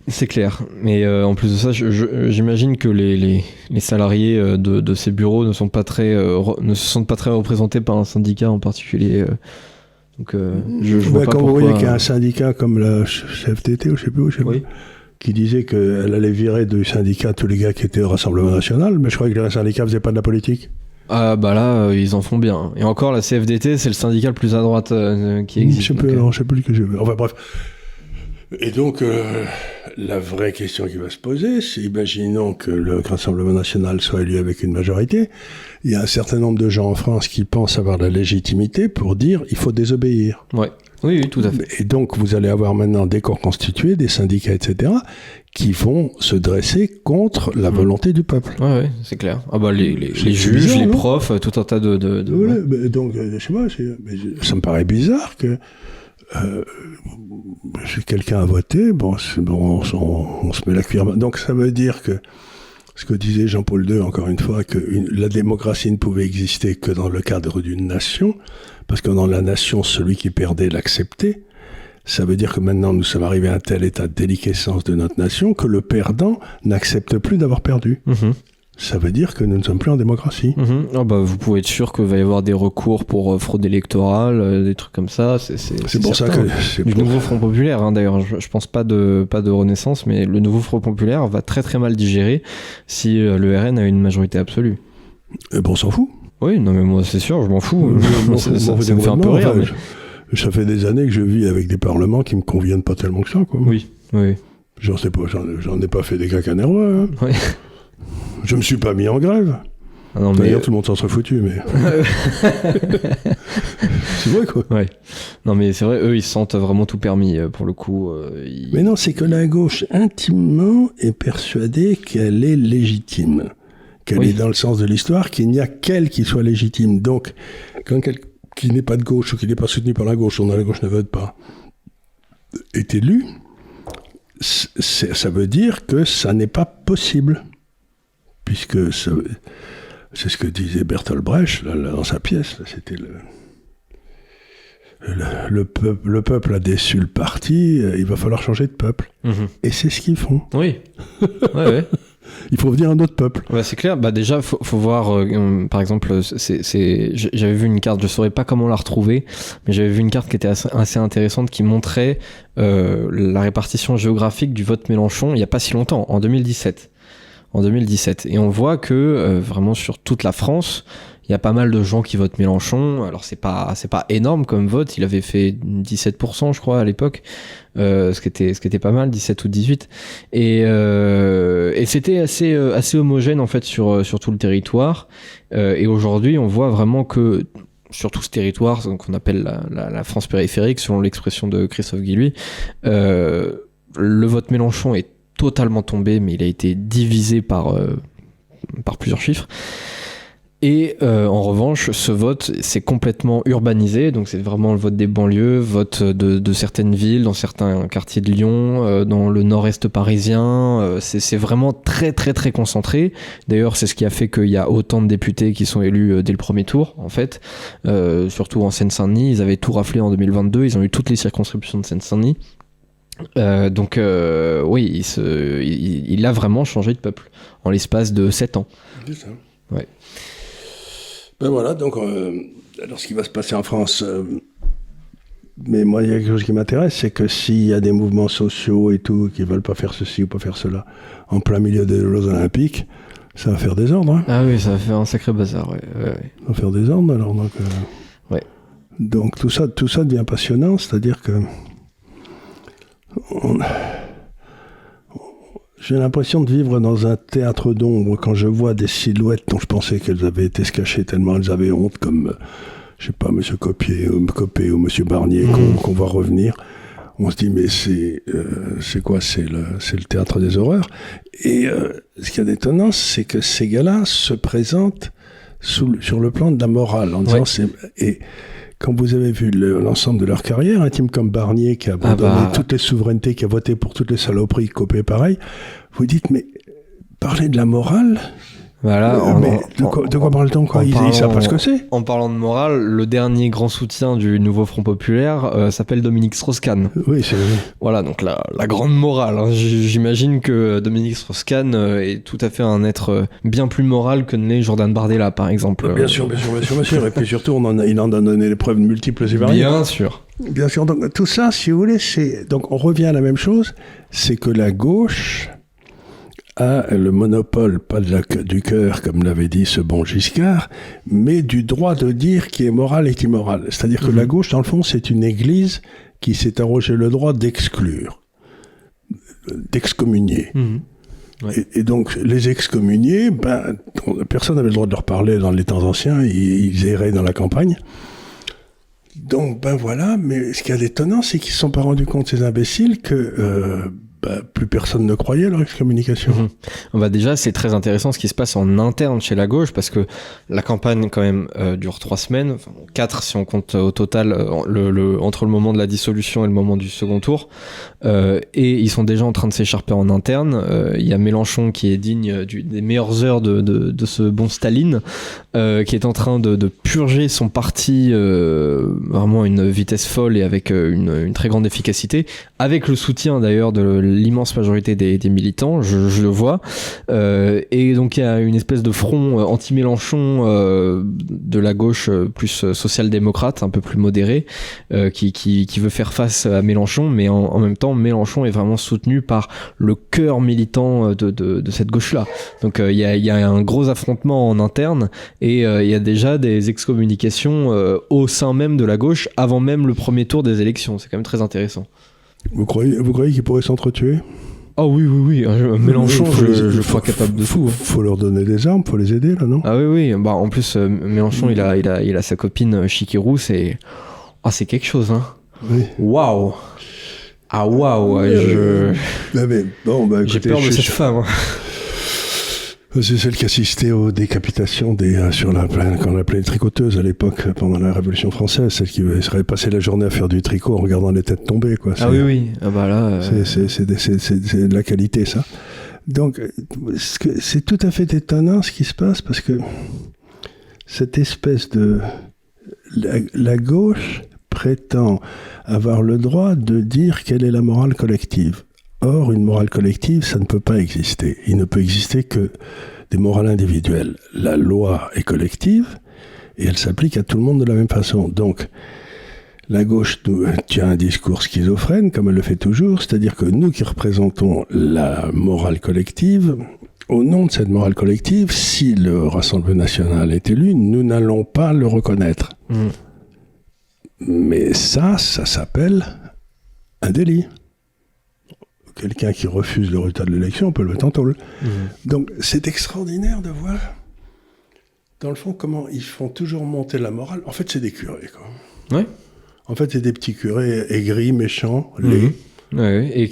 [SPEAKER 1] C'est clair. Mais en plus de ça, j'imagine que les salariés de ces bureaux ne se sentent pas très représentés par un syndicat en particulier. Donc je vois pas
[SPEAKER 2] quand
[SPEAKER 1] pourquoi...
[SPEAKER 2] vous voyez qu'il y a un syndicat comme la CFDT ou je sais plus, qui disait qu'elle allait virer du syndicat tous les gars qui étaient au Rassemblement National, mais je croyais que les syndicats ne faisaient pas de la politique.
[SPEAKER 1] Ah bah là, ils en font bien. Et encore, la CFDT, c'est le syndicat le plus à droite qui existe.
[SPEAKER 2] Je sais plus que j'ai vu. Enfin bref. Et donc, la vraie question qui va se poser, c'est, imaginons que le Rassemblement National soit élu avec une majorité, il y a un certain nombre de gens en France qui pensent avoir la légitimité pour dire il faut désobéir.
[SPEAKER 1] Ouais. Oui, tout à fait.
[SPEAKER 2] Et donc, vous allez avoir maintenant des corps constitués, des syndicats, etc., qui vont se dresser contre la volonté du peuple.
[SPEAKER 1] Ouais, c'est clair. Ah bah les juges, bizarre, les profs, tout un tas de...
[SPEAKER 2] Ouais. Donc, je sais pas, ça me paraît bizarre que si quelqu'un a voté, on se met la cuillère. Donc, ça veut dire que ce que disait Jean-Paul II, encore une fois, que la démocratie ne pouvait exister que dans le cadre d'une nation, parce que dans la nation, celui qui perdait l'acceptait. Ça veut dire que maintenant, nous sommes arrivés à un tel état de déliquescence de notre nation que le perdant n'accepte plus d'avoir perdu. Mmh. Ça veut dire que nous ne sommes plus en démocratie.
[SPEAKER 1] Mmh. Ah bah, vous pouvez être sûr qu'il va y avoir des recours pour fraude électorale, des trucs comme ça.
[SPEAKER 2] C'est pour ça que...
[SPEAKER 1] Du nouveau Front Populaire, hein, d'ailleurs, je pense pas de renaissance, mais le nouveau Front Populaire va très très mal digérer si le RN a une majorité absolue.
[SPEAKER 2] On s'en fout.
[SPEAKER 1] Oui, non mais moi c'est sûr, je m'en fous. Ça me fait un peu rire.
[SPEAKER 2] Ça fait des années que je vis avec des parlements qui me conviennent pas tellement que ça, quoi.
[SPEAKER 1] Oui.
[SPEAKER 2] J'en ai pas fait des caca nerveux, hein. Oui. Je me suis pas mis en grève. Ah non, d'ailleurs, tout le monde s'en serait foutu, mais... C'est vrai, quoi.
[SPEAKER 1] Ouais. Non, mais c'est vrai, eux, ils se sentent vraiment tout permis, pour le coup.
[SPEAKER 2] Mais non, c'est que la gauche, intimement, est persuadée qu'elle est légitime. Qu'elle est dans le sens de l'histoire, qu'il n'y a qu'elle qui soit légitime. Donc, quand quelqu'un qui n'est pas de gauche ou qui n'est pas soutenu par la gauche, la gauche ne vote pas, est élu, ça veut dire que ça n'est pas possible. Puisque c'est ce que disait Bertolt Brecht là, dans sa pièce. Là, c'était le peuple a déçu le parti, il va falloir changer de peuple. Mmh. Et c'est ce qu'ils font.
[SPEAKER 1] Oui. Ouais.
[SPEAKER 2] Il faut venir un autre peuple.
[SPEAKER 1] Ouais, c'est clair. Bah déjà, faut voir. Par exemple, j'avais vu une carte. Je saurais pas comment la retrouver, mais j'avais vu une carte qui était assez intéressante, qui montrait la répartition géographique du vote Mélenchon il y a pas si longtemps, en 2017. Et on voit que vraiment sur toute la France, il y a pas mal de gens qui votent Mélenchon. Alors c'est pas énorme comme vote, il avait fait 17% je crois à l'époque, ce qui était pas mal, 17 ou 18, et c'était assez homogène en fait sur tout le territoire, et aujourd'hui on voit vraiment que sur tout ce territoire qu'on appelle la France périphérique selon l'expression de Christophe Guilluy, le vote Mélenchon est totalement tombé, mais il a été divisé par plusieurs chiffres. Et en revanche, ce vote s'est complètement urbanisé, donc c'est vraiment le vote des banlieues, vote de certaines villes, dans certains quartiers de Lyon, dans le nord-est parisien, c'est vraiment très très très concentré. D'ailleurs, c'est ce qui a fait qu'il y a autant de députés qui sont élus dès le premier tour, en fait, surtout en Seine-Saint-Denis. Ils avaient tout raflé en 2022, ils ont eu toutes les circonscriptions de Seine-Saint-Denis. Donc oui, il a vraiment changé de peuple en l'espace de 7 ans.
[SPEAKER 2] C'est ça.
[SPEAKER 1] Ouais.
[SPEAKER 2] Ben voilà, donc alors ce qui va se passer en France, mais moi il y a quelque chose qui m'intéresse, c'est que s'il y a des mouvements sociaux et tout qui veulent pas faire ceci ou pas faire cela en plein milieu des Jeux Olympiques, ça va faire des ordres. Hein.
[SPEAKER 1] Ah oui, ça va faire un sacré bazar, ouais.
[SPEAKER 2] Ça va faire des ordres alors. Donc,
[SPEAKER 1] ouais.
[SPEAKER 2] Donc tout ça devient passionnant, c'est-à-dire que j'ai l'impression de vivre dans un théâtre d'ombre quand je vois des silhouettes dont je pensais qu'elles avaient été se cacher tellement elles avaient honte, comme, je sais pas, M. Copé ou M. Barnier, qu'on voit revenir. On se dit, mais c'est quoi ? C'est le théâtre des horreurs. Et ce qu'il y a d'étonnant, c'est que ces gars-là se présentent sur le plan de la morale, en disant, et quand vous avez vu l'ensemble de leur carrière, un type comme Barnier qui a abandonné toutes les souverainetés, qui a voté pour toutes les saloperies, Copé pareil, vous dites, mais parler de la morale,
[SPEAKER 1] voilà,
[SPEAKER 2] de quoi parle-t-on quoi ? Ils savent pas ce que c'est.
[SPEAKER 1] En parlant de morale, le dernier grand soutien du nouveau Front Populaire s'appelle Dominique Strauss-Kahn.
[SPEAKER 2] Oui, c'est vrai.
[SPEAKER 1] Voilà, donc la grande morale. Hein. J'imagine que Dominique Strauss-Kahn est tout à fait un être bien plus moral que ne l'est Jordan Bardella, par exemple.
[SPEAKER 2] Bien sûr. Et puis surtout, il en a donné des preuves multiples et variées.
[SPEAKER 1] Bien sûr.
[SPEAKER 2] Bien sûr. Donc tout ça, si vous voulez, donc on revient à la même chose, c'est que la gauche a le monopole, pas du cœur, comme l'avait dit ce bon Giscard, mais du droit de dire qui est moral et qui est immoral. C'est-à-dire que la gauche, dans le fond, c'est une église qui s'est arrogé le droit d'exclure, d'excommunier. Ouais. Et donc, les excommuniés, personne n'avait le droit de leur parler dans les temps anciens, ils erraient dans la campagne. Donc, voilà, mais ce qu'il y a d'étonnant, c'est qu'ils ne se sont pas rendus compte, ces imbéciles, que plus personne ne croyait à leur excommunication.
[SPEAKER 1] Déjà, c'est très intéressant ce qui se passe en interne chez la gauche, parce que la campagne, quand même, dure 3 semaines, enfin 4 si on compte au total, entre le moment de la dissolution et le moment du second tour, et ils sont déjà en train de s'écharper en interne. Il y a Mélenchon qui est digne des meilleures heures de ce bon Staline, qui est en train de purger son parti vraiment à une vitesse folle et avec une très grande efficacité, avec le soutien d'ailleurs de l'immense majorité des militants, je le vois, et donc il y a une espèce de front anti-Mélenchon de la gauche plus social-démocrate, un peu plus modéré, qui veut faire face à Mélenchon, mais en même temps Mélenchon est vraiment soutenu par le cœur militant de cette gauche-là. Donc il y a un gros affrontement en interne, et il y a déjà des excommunications au sein même de la gauche avant même le premier tour des élections. C'est quand même très intéressant.
[SPEAKER 2] Vous croyez qu'ils pourraient s'entretuer ?
[SPEAKER 1] Ah oui. Mélenchon, je crois capable de tout.
[SPEAKER 2] Faut leur donner des armes, faut les aider, là, non ?
[SPEAKER 1] Ah oui. En plus, Mélenchon, il a sa copine Chikirou, c'est quelque chose, hein.
[SPEAKER 2] Oui.
[SPEAKER 1] Waouh. Ah waouh.
[SPEAKER 2] Écoutez,
[SPEAKER 1] j'ai peur de cette femme.
[SPEAKER 2] C'est celle qui assistait aux décapitations sur la plaine, qu'on appelait tricoteuse à l'époque, pendant la Révolution française, celle qui serait passée la journée à faire du tricot en regardant les têtes tomber, quoi.
[SPEAKER 1] Ah oui. Là.
[SPEAKER 2] C'est de la qualité, ça. Donc, c'est tout à fait étonnant ce qui se passe, parce que cette espèce de... La gauche prétend avoir le droit de dire quelle est la morale collective. Or, une morale collective, ça ne peut pas exister. Il ne peut exister que des morales individuelles. La loi est collective et elle s'applique à tout le monde de la même façon. Donc, la gauche tient un discours schizophrène, comme elle le fait toujours, c'est-à-dire que nous qui représentons la morale collective, au nom de cette morale collective, si le Rassemblement national est élu, nous n'allons pas le reconnaître. Mais ça s'appelle un délit. Quelqu'un qui refuse le résultat de l'élection peut le mettre en tôle. Donc c'est extraordinaire de voir, dans le fond, comment ils font toujours monter la morale. En fait, c'est des curés, quoi.
[SPEAKER 1] Ouais.
[SPEAKER 2] En fait, c'est des petits curés aigris, méchants, laids.
[SPEAKER 1] Ouais, et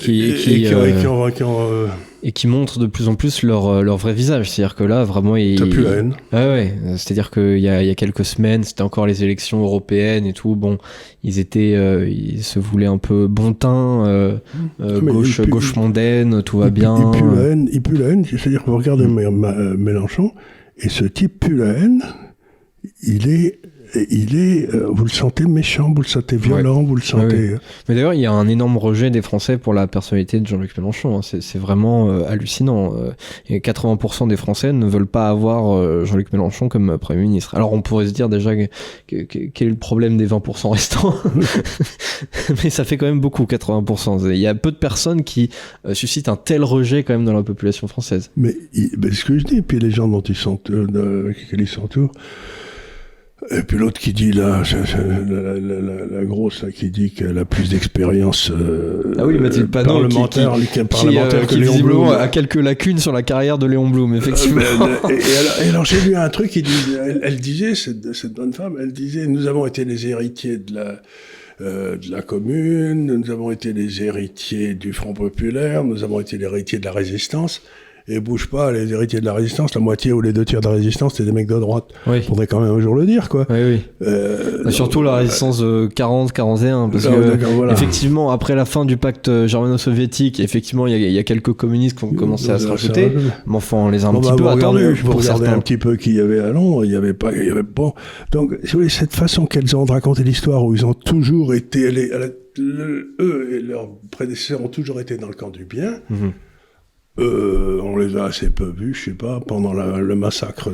[SPEAKER 1] qui montrent de plus en plus leur vrai visage. C'est-à-dire que là, vraiment,
[SPEAKER 2] t'as plus la haine.
[SPEAKER 1] Ouais. C'est-à-dire qu'il y a quelques semaines, c'était encore les élections européennes et tout. Bon, ils se voulaient un peu bon teint, gauche mondaine, tout va bien.
[SPEAKER 2] Il pue la haine. C'est-à-dire que vous regardez Mélenchon, et ce type pue la haine. Il est, vous le sentez méchant, vous le sentez violent, vous le sentez...
[SPEAKER 1] Ouais. Mais d'ailleurs, il y a un énorme rejet des Français pour la personnalité de Jean-Luc Mélenchon. Hein. C'est vraiment hallucinant. Et 80% des Français ne veulent pas avoir Jean-Luc Mélenchon comme Premier ministre. Alors on pourrait se dire déjà quel est le problème des 20% restants. Mais ça fait quand même beaucoup, 80%. Il y a peu de personnes qui suscitent un tel rejet quand même dans la population française.
[SPEAKER 2] Mais ce que je dis, puis les gens dont ils s'entourent... Et puis l'autre qui dit là, la grosse là, qui dit qu'elle a plus d'expérience
[SPEAKER 1] Mathilde Panot,
[SPEAKER 2] parlementaire
[SPEAKER 1] qui visiblement a quelques lacunes sur la carrière de Léon Blum, effectivement.
[SPEAKER 2] Et alors j'ai lu un truc qui disait, elle disait, cette bonne femme, elle disait, nous avons été les héritiers de la commune, nous avons été les héritiers du Front populaire, nous avons été les héritiers de la résistance. Et bouge pas, les héritiers de la résistance, la moitié ou les 2/3 de la résistance, c'était des mecs de droite.
[SPEAKER 1] Oui.
[SPEAKER 2] Faudrait quand même un jour le dire, quoi.
[SPEAKER 1] Oui. Surtout la résistance de 40-41, parce que effectivement, après la fin du pacte germano-soviétique, effectivement, il y a quelques communistes qui ont commencé à se rajouter. Mais enfin, on les a un petit peu attendus.
[SPEAKER 2] Vous regardez un petit peu qui y avait à Londres, il y avait bon. Donc, si vous voulez, cette façon qu'elles ont de raconter l'histoire, où ils ont toujours été, eux et leurs prédécesseurs ont toujours été dans le camp du bien. On les a assez peu vus, je sais pas, pendant le massacre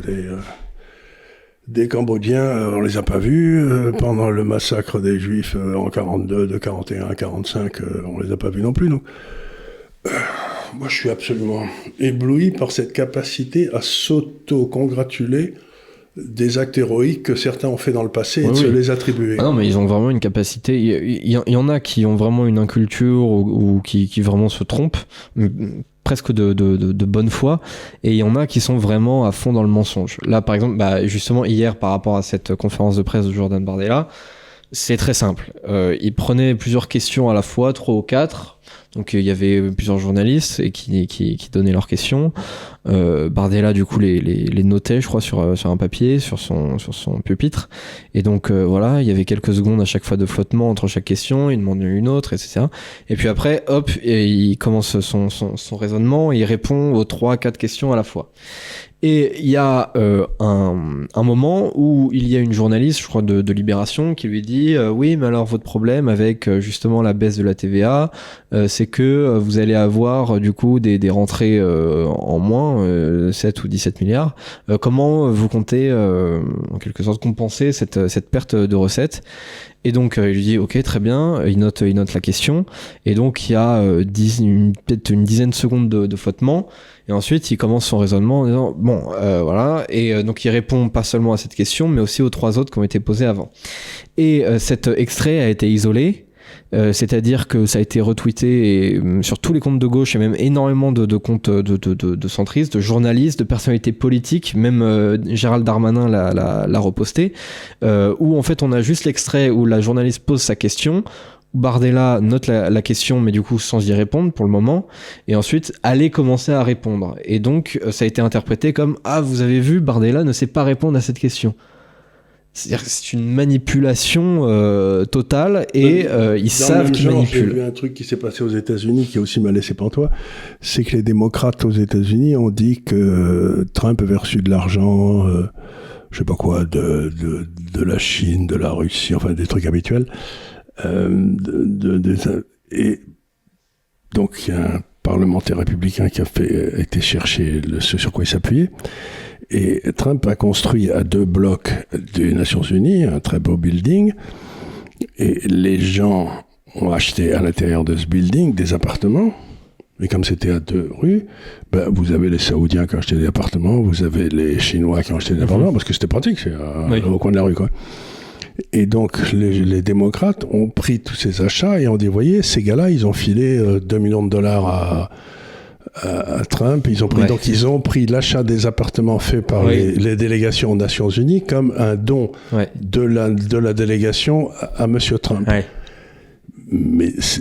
[SPEAKER 2] des Cambodgiens, on les a pas vus. Pendant le massacre des Juifs en 42, de 41 à 45, on les a pas vus non plus. Donc, moi, je suis absolument ébloui par cette capacité à s'auto-congratuler des actes héroïques que certains ont fait dans le passé et de se les attribuer.
[SPEAKER 1] Ah non, mais ils ont vraiment une capacité. Il y en a qui ont vraiment une inculture ou qui vraiment se trompent, presque de bonne foi, et il y en a qui sont vraiment à fond dans le mensonge. Là, par exemple, justement, hier, par rapport à cette conférence de presse de Jordan Bardella, c'est très simple. Il prenait plusieurs questions à la fois, 3 ou 4. Donc il y avait plusieurs journalistes et qui donnaient leurs questions. Bardella du coup les notait, je crois, sur un papier, sur son pupitre. Et donc voilà, il y avait quelques secondes à chaque fois de flottement entre chaque question, il demandait une autre, etc. Et puis après, hop, et il commence son raisonnement et il répond aux 3-4 questions à la fois. Et il y a un moment où il y a une journaliste, je crois, de Libération, qui lui dit oui, mais alors votre problème avec justement la baisse de la TVA, c'est que vous allez avoir du coup des rentrées en moins, 7 ou 17 milliards. Comment vous comptez en quelque sorte compenser cette perte de recettes? Et donc il lui dit ok, très bien, il note la question, et donc il y a peut-être une dizaine de secondes de flottement, et ensuite il commence son raisonnement en disant bon voilà, et donc il répond pas seulement à cette question mais aussi aux 3 autres qui ont été posées avant. Et cet extrait a été isolé. C'est-à-dire que ça a été retweeté sur tous les comptes de gauche et même énormément de comptes de centristes, de journalistes, de personnalités politiques, même Gérald Darmanin l'a reposté, où en fait on a juste l'extrait où la journaliste pose sa question, où Bardella note la question mais du coup sans y répondre pour le moment, et ensuite allait commencer à répondre. Et donc ça a été interprété comme « Ah, vous avez vu, Bardella ne sait pas répondre à cette question ». C'est-à-dire que c'est une manipulation totale, et ils savent qu'ils manipulent.
[SPEAKER 2] J'ai vu un truc qui s'est passé aux États-Unis qui a aussi m'a laissé pantois, c'est que les démocrates aux États-Unis ont dit que Trump avait reçu de l'argent, je sais pas quoi, de la Chine, de la Russie, enfin des trucs habituels. Et donc il y a un parlementaire républicain qui a été chercher ce sur quoi il s'appuyait. Et Trump a construit à 2 blocs des Nations Unies un très beau building, et les gens ont acheté à l'intérieur de ce building des appartements, Et comme c'était à 2 rues, vous avez les Saoudiens qui ont acheté des appartements, vous avez les Chinois qui ont acheté des appartements, parce que c'était pratique, c'est au coin de la rue, quoi. Et donc, les démocrates ont pris tous ces achats et ont dit, voyez, ces gars-là, ils ont filé $2 millions à Trump. Donc, ils ont pris l'achat des appartements faits par les délégations aux Nations Unies comme un don de la délégation à M. Trump. Ouais.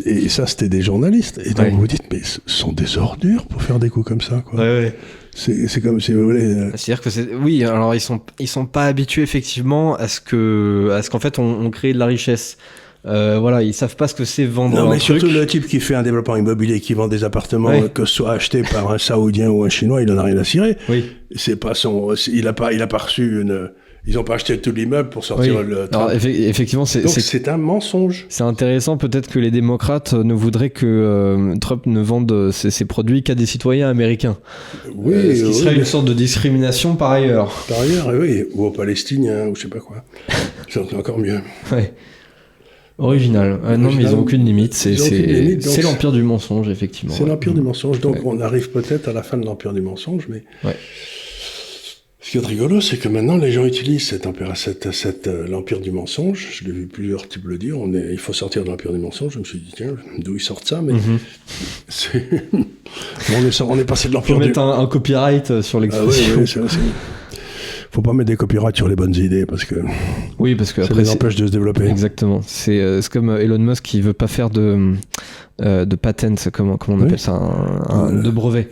[SPEAKER 2] Et ça, c'était des journalistes. Et donc, vous vous dites, mais ce sont des ordures pour faire des coups comme ça, quoi. Ouais. C'est comme si vous voulez.
[SPEAKER 1] C'est-à-dire que oui, alors ils sont pas habitués effectivement à ce qu'en fait on crée de la richesse. Voilà, ils savent pas ce que c'est vendre un truc. Non, mais
[SPEAKER 2] surtout le type qui fait un développement immobilier, qui vend des appartements, que ce soit acheté par un Saoudien ou un Chinois, il en a rien à cirer. Oui. C'est pas il a pas reçu ils n'ont pas acheté tout l'immeuble pour sortir le Trump.
[SPEAKER 1] Alors, effectivement,
[SPEAKER 2] c'est un mensonge.
[SPEAKER 1] C'est intéressant, peut-être que les démocrates ne voudraient que Trump ne vende ses produits qu'à des citoyens américains. Oui, ce qui serait une sorte de discrimination par ailleurs.
[SPEAKER 2] Par ailleurs, oui, ou aux Palestiniens, ou je sais pas quoi. C'est encore mieux.
[SPEAKER 1] Ouais. Original. Non, mais ils n'ont aucune limite. C'est l'empire du mensonge, effectivement.
[SPEAKER 2] C'est l'empire du mensonge. Donc, on arrive peut-être à la fin de l'empire du mensonge, mais... Ouais. Ce qui est rigolo, c'est que maintenant, les gens utilisent l'empire du mensonge. Je l'ai vu plusieurs types le dire. Il faut sortir de l'empire du mensonge. Je me suis dit, tiens, d'où ils sortent ça, mais on est passé de l'empire
[SPEAKER 1] du... Faut mettre un copyright sur l'expression.
[SPEAKER 2] Oui, c'est faut pas mettre des copyrights sur les bonnes idées, parce que
[SPEAKER 1] ça
[SPEAKER 2] après, les empêche de se développer.
[SPEAKER 1] Exactement. C'est comme Elon Musk qui veut pas faire de patent, comment on appelle ça, de brevet.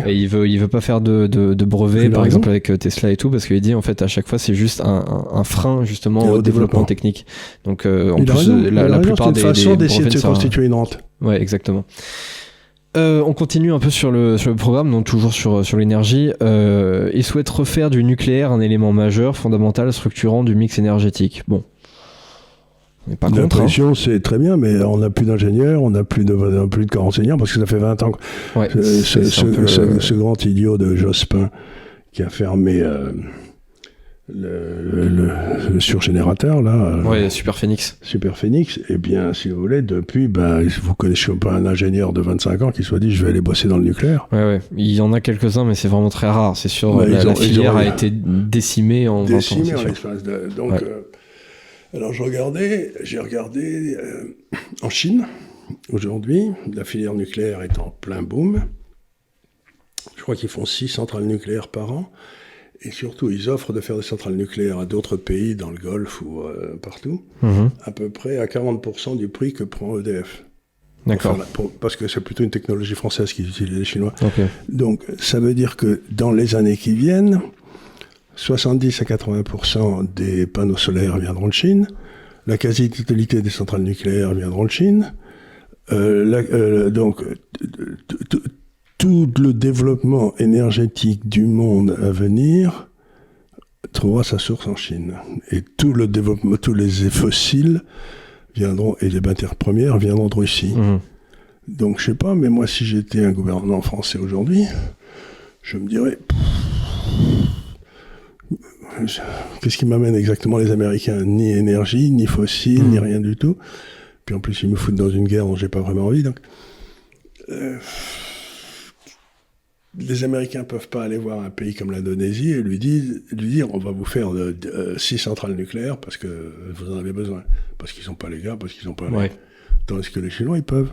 [SPEAKER 1] Et il veut pas faire de brevet, par exemple avec Tesla et tout, parce qu'il dit en fait à chaque fois c'est juste un frein justement au développement technique. Donc en plus la plupart des
[SPEAKER 2] façon d'essayer de se constituer une rente.
[SPEAKER 1] Ouais, exactement. On continue un peu sur le programme, donc toujours sur l'énergie. Il souhaite refaire du nucléaire un élément majeur, fondamental, structurant du mix énergétique. Bon.
[SPEAKER 2] La pression, c'est très bien, mais on n'a plus d'ingénieurs, on n'a plus de corps enseignants, parce que ça fait 20 ans que ce grand idiot de Jospin qui a fermé le surgénérateur, là.
[SPEAKER 1] Superphénix.
[SPEAKER 2] Superphénix, eh bien, si vous voulez, depuis, vous connaissez pas un ingénieur de 25 ans qui soit dit, je vais aller bosser dans le nucléaire.
[SPEAKER 1] Ouais. Il y en a quelques-uns, mais c'est vraiment très rare. C'est sûr, la filière a été décimée en 20 ans.
[SPEAKER 2] Décimée en l'espace de... Donc... Alors j'ai regardé en Chine, aujourd'hui, la filière nucléaire est en plein boom. Je crois qu'ils font 6 centrales nucléaires par an. Et surtout, ils offrent de faire des centrales nucléaires à d'autres pays, dans le Golfe ou partout, à peu près à 40% du prix que prend EDF.
[SPEAKER 1] D'accord.
[SPEAKER 2] Parce que c'est plutôt une technologie française qu'ils utilisent les Chinois. Okay. Donc ça veut dire que dans les années qui viennent, 70 à 80% des panneaux solaires viendront de Chine, la quasi-totalité des centrales nucléaires viendront de Chine, donc tout le développement énergétique du monde à venir trouvera sa source en Chine. Et tout le développement, tous les fossiles viendront, et les matières premières viendront de Russie. Donc je sais pas, mais moi si j'étais un gouvernement français aujourd'hui, je me dirais... Qu'est-ce qui m'amène exactement les Américains? Ni énergie, ni fossile, ni rien du tout. Puis en plus, ils me foutent dans une guerre dont j'ai pas vraiment envie. Donc, les Américains peuvent pas aller voir un pays comme l'Indonésie et lui dire on va vous faire 6 centrales nucléaires parce que vous en avez besoin. Parce qu'ils sont pas les gars, parce qu'ils sont pas les... Tandis que les Chinois, ils peuvent.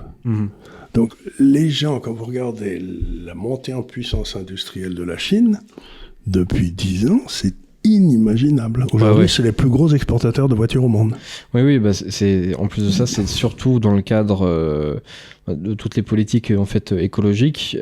[SPEAKER 2] Donc, les gens, quand vous regardez la montée en puissance industrielle de la Chine, depuis 10 ans, c'est inimaginable. Aujourd'hui, c'est les plus gros exportateurs de voitures au monde.
[SPEAKER 1] Oui, en plus de ça, c'est surtout dans le cadre de toutes les politiques en fait écologistes.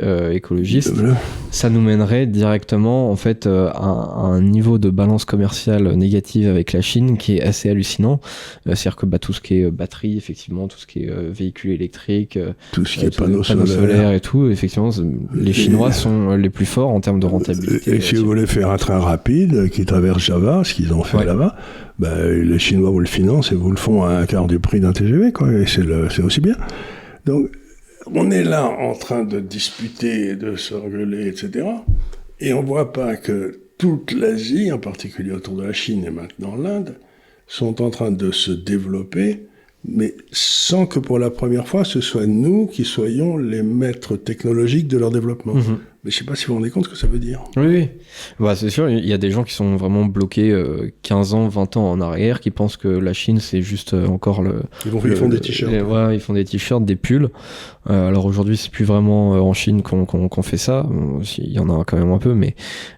[SPEAKER 1] Ça nous mènerait directement en fait à un niveau de balance commerciale négative avec la Chine qui est assez hallucinant. C'est-à-dire que tout ce qui est batterie, effectivement, tout ce qui est véhicules électriques,
[SPEAKER 2] tout ce qui est panneaux
[SPEAKER 1] solaires et tout, effectivement, les Chinois sont les plus forts en termes de rentabilité.
[SPEAKER 2] Et si vous voulez faire un train rapide qui traverse Java, ce qu'ils ont fait là-bas, les Chinois vous le financent et vous le font à un quart du prix d'un TGV, quoi. Et c'est aussi bien. Donc, on est là en train de disputer, de s'engueuler, etc. Et on voit pas que toute l'Asie, en particulier autour de la Chine et maintenant l'Inde, sont en train de se développer mais sans que pour la première fois, ce soit nous qui soyons les maîtres technologiques de leur développement. Mais je ne sais pas si vous vous rendez compte ce que ça veut dire.
[SPEAKER 1] Oui. Bah, c'est sûr, il y a des gens qui sont vraiment bloqués 15 ans, 20 ans en arrière, qui pensent que la Chine, c'est juste encore
[SPEAKER 2] Ils font des t-shirts.
[SPEAKER 1] Ils font des t-shirts, des pulls. Alors aujourd'hui, c'est plus vraiment en Chine qu'on fait ça. Il y en a quand même un peu, mais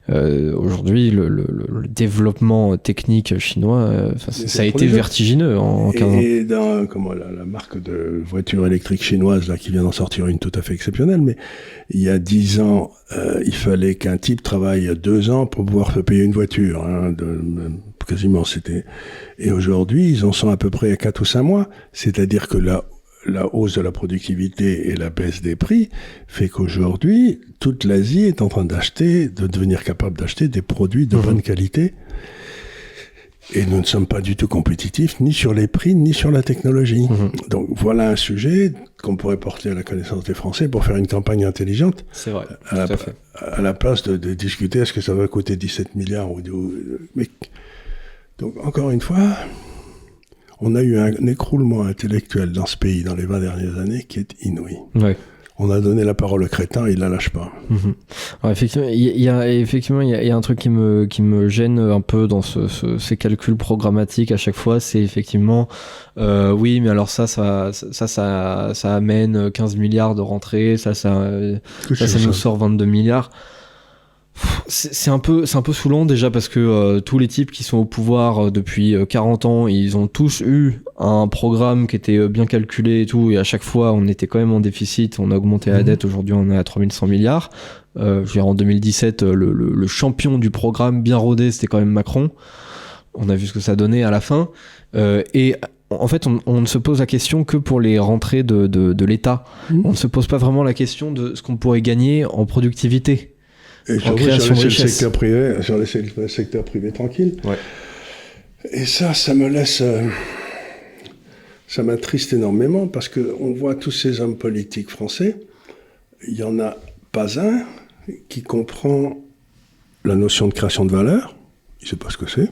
[SPEAKER 1] aujourd'hui, le développement technique chinois, ça a été vertigineux en 15 ans.
[SPEAKER 2] Et dans la marque de voitures électriques chinoise là, qui vient d'en sortir une tout à fait exceptionnelle, mais il y a 10 ans, il fallait qu'un type travaille 2 ans pour pouvoir se payer une voiture. Quasiment, c'était. Et aujourd'hui, ils en sont à peu près à 4 ou 5 mois. C'est-à-dire que la hausse de la productivité et la baisse des prix fait qu'aujourd'hui, toute l'Asie est en train de devenir capable d'acheter des produits de bonne qualité. Et nous ne sommes pas du tout compétitifs, ni sur les prix, ni sur la technologie. Donc voilà un sujet qu'on pourrait porter à la connaissance des Français pour faire une campagne intelligente.
[SPEAKER 1] C'est vrai,
[SPEAKER 2] à la place de discuter est-ce que ça va coûter 17 milliards mais... Donc encore une fois, on a eu un écroulement intellectuel dans ce pays dans les 20 dernières années qui est inouï.
[SPEAKER 1] Ouais.
[SPEAKER 2] On a donné la parole au crétin, il la lâche pas.
[SPEAKER 1] Alors effectivement, il y a un truc qui me gêne un peu dans ces calculs programmatiques à chaque fois, c'est effectivement oui, mais alors ça amène 15 milliards de rentrées, ça nous sort 22 milliards. C'est un peu saoulant déjà parce que tous les types qui sont au pouvoir depuis 40 ans, ils ont tous eu un programme qui était bien calculé et tout, et à chaque fois on était quand même en déficit, on a augmenté la dette, aujourd'hui on est à 3100 milliards. En 2017, le champion du programme bien rodé, c'était quand même Macron. On a vu ce que ça donnait à la fin. Et en fait, on ne se pose la question que pour les rentrées de l'État. On ne se pose pas vraiment la question de ce qu'on pourrait gagner en productivité.
[SPEAKER 2] Et sur le secteur privé tranquille.
[SPEAKER 1] Ouais.
[SPEAKER 2] Et ça me laisse... ça m'attriste énormément parce qu'on voit tous ces hommes politiques français, il n'y en a pas un qui comprend la notion de création de valeur, il ne sait pas ce que c'est,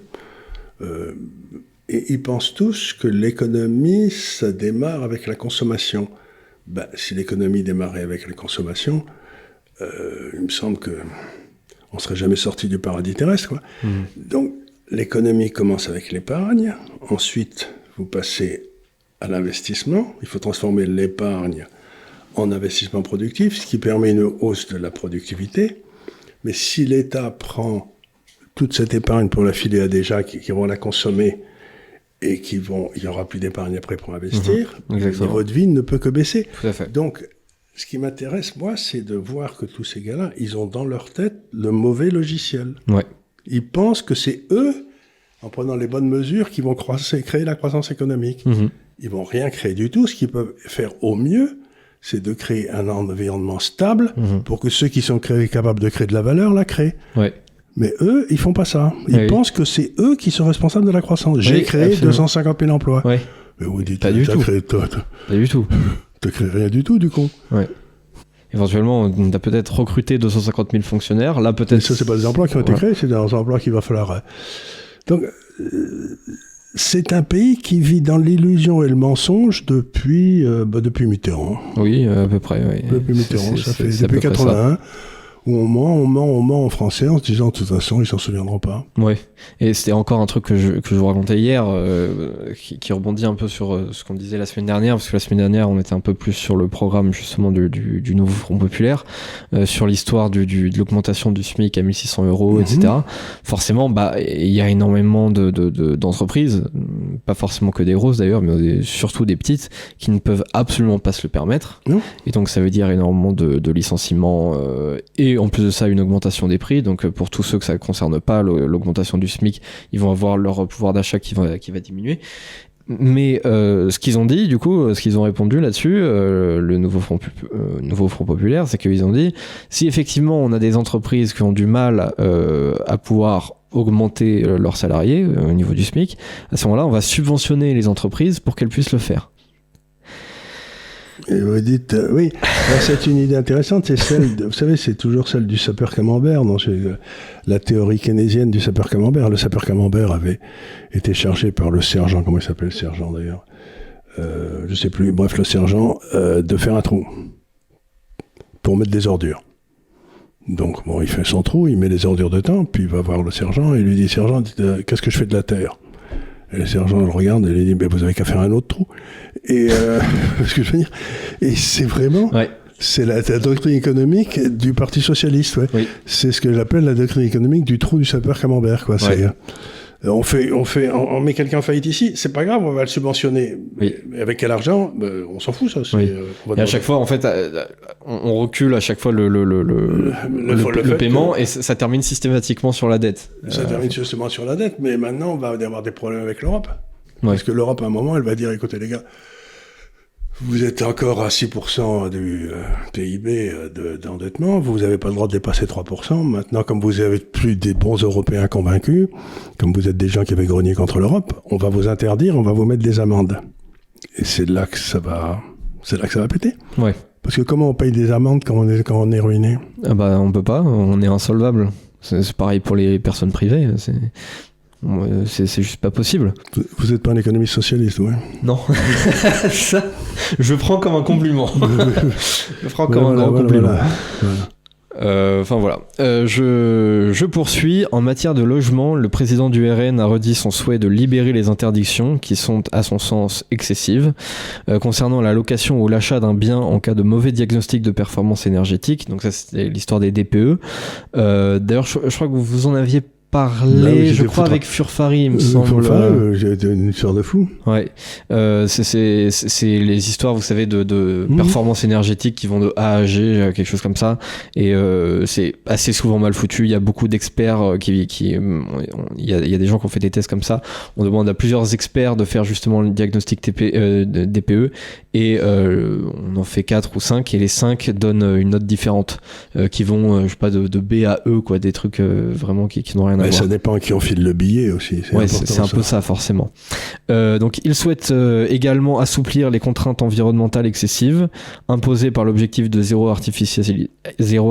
[SPEAKER 2] et ils pensent tous que l'économie, ça démarre avec la consommation. Si l'économie démarrait avec la consommation... il me semble qu'on ne serait jamais sorti du paradis terrestre, quoi. Donc, l'économie commence avec l'épargne. Ensuite, vous passez à l'investissement. Il faut transformer l'épargne en investissement productif, ce qui permet une hausse de la productivité. Mais si l'État prend toute cette épargne pour la filer à des gens qui vont la consommer et il n'y aura plus d'épargne après pour investir, le niveau de vie ne peut que baisser.
[SPEAKER 1] Tout à fait.
[SPEAKER 2] Donc, ce qui m'intéresse, moi, c'est de voir que tous ces gars-là, ils ont dans leur tête le mauvais logiciel.
[SPEAKER 1] Ouais.
[SPEAKER 2] Ils pensent que c'est eux, en prenant les bonnes mesures, qui vont créer la croissance économique. Ils vont rien créer du tout. Ce qu'ils peuvent faire au mieux, c'est de créer un environnement stable pour que ceux qui sont capables de créer de la valeur la créent.
[SPEAKER 1] Ouais.
[SPEAKER 2] Mais eux, ils font pas ça. Ils pensent que c'est eux qui sont responsables de la croissance. J'ai créé 250 000 emplois.
[SPEAKER 1] Ouais.
[SPEAKER 2] Mais vous dites,
[SPEAKER 1] pas du tout.
[SPEAKER 2] Pas
[SPEAKER 1] du tout.
[SPEAKER 2] Tu crées rien du tout, du coup.
[SPEAKER 1] Ouais. Éventuellement, on a peut-être recruté 250 000 fonctionnaires. Là, peut-être.
[SPEAKER 2] Mais ça, c'est pas des emplois qui ont été créés, c'est des emplois qu'il va falloir. Donc, c'est un pays qui vit dans l'illusion et le mensonge depuis Mitterrand.
[SPEAKER 1] Oui, à peu près. Oui.
[SPEAKER 2] Depuis Mitterrand, ça fait depuis 81. Où on ment en français en se disant de toute façon ils s'en souviendront pas.
[SPEAKER 1] Ouais. Et c'était encore un truc que je vous racontais hier, qui rebondit un peu sur ce qu'on disait la semaine dernière, parce que la semaine dernière on était un peu plus sur le programme justement du nouveau Front Populaire, sur l'histoire de l'augmentation du SMIC à 1 600 €, etc. Forcément, il y a énormément d'entreprises, pas forcément que des grosses d'ailleurs, mais surtout des petites, qui ne peuvent absolument pas se le permettre.
[SPEAKER 2] Non.
[SPEAKER 1] Et donc ça veut dire énormément de licenciements et en plus de ça une augmentation des prix. Donc pour tous ceux que ça ne concerne pas, l'augmentation du SMIC, ils vont avoir leur pouvoir d'achat qui va diminuer. Mais ce qu'ils ont dit, du coup, ce qu'ils ont répondu là-dessus, le nouveau Front Populaire, c'est qu'ils ont dit, si effectivement on a des entreprises qui ont du mal à pouvoir augmenter leurs salariés au niveau du SMIC, à ce moment-là on va subventionner les entreprises pour qu'elles puissent le faire.
[SPEAKER 2] Et vous dites, oui, alors c'est une idée intéressante, c'est celle, vous savez, c'est toujours celle du sapeur camembert, non, c'est la théorie keynésienne du sapeur camembert. Le sapeur camembert avait été chargé par le sergent, comment il s'appelle le sergent d'ailleurs, je sais plus, bref, le sergent, de faire un trou pour mettre des ordures. Donc, bon, il fait son trou, il met les ordures dedans, puis il va voir le sergent et il lui dit, sergent, qu'est-ce que je fais de la terre? Et le sergent le regarde et lui dit, vous avez qu'à faire un autre trou. Et, ce que je veux dire, et c'est vraiment, c'est la doctrine économique du Parti socialiste, oui. C'est ce que j'appelle la doctrine économique du trou du sapeur Camembert, quoi. C'est, on met quelqu'un en faillite ici, c'est pas grave, on va le subventionner. Mais avec quel argent? On s'en fout, ça.
[SPEAKER 1] Et à chaque fois, en fait, on recule à chaque fois le paiement et ça termine systématiquement sur la dette.
[SPEAKER 2] Ça termine justement sur la dette, mais maintenant, on va avoir des problèmes avec l'Europe. Parce que l'Europe, à un moment, elle va dire, écoutez les gars, vous êtes encore à 6% du PIB d'endettement, vous n'avez pas le droit de dépasser 3%. Maintenant, comme vous avez plus des bons Européens convaincus, comme vous êtes des gens qui avaient grogné contre l'Europe, on va vous interdire, on va vous mettre des amendes. Et c'est là que ça va péter. Ouais. Parce que comment on paye des amendes quand on est ruiné?
[SPEAKER 1] On peut pas, on est insolvable. C'est pareil pour les personnes privées. C'est juste pas possible.
[SPEAKER 2] Vous n'êtes pas un économiste socialiste, ouais?
[SPEAKER 1] Non. Ça, je prends comme un compliment. Je prends comme un grand compliment. Voilà. Je poursuis. En matière de logement, le président du RN a redit son souhait de libérer les interdictions qui sont, à son sens, excessives. Concernant la location ou l'achat d'un bien en cas de mauvais diagnostic de performance énergétique, donc ça c'est l'histoire des DPE. D'ailleurs, je crois que vous en aviez parlé, je crois, avec Furfari, il me semble.
[SPEAKER 2] Furfari, j'ai été une histoire de fou.
[SPEAKER 1] Ouais. C'est les histoires, vous savez, de performance énergétique qui vont de A à G, quelque chose comme ça. Et c'est assez souvent mal foutu. Il y a beaucoup d'experts il y a des gens qui ont fait des tests comme ça. On demande à plusieurs experts de faire justement le diagnostic DPE. Et on en fait 4 ou 5 et les 5 donnent une note différente qui vont, je sais pas, de B à E, quoi, des trucs vraiment qui n'ont rien à voir.
[SPEAKER 2] Ça dépend qui enfile le billet aussi.
[SPEAKER 1] C'est un peu ça, forcément. Donc, il souhaite également assouplir les contraintes environnementales excessives imposées par l'objectif de zéro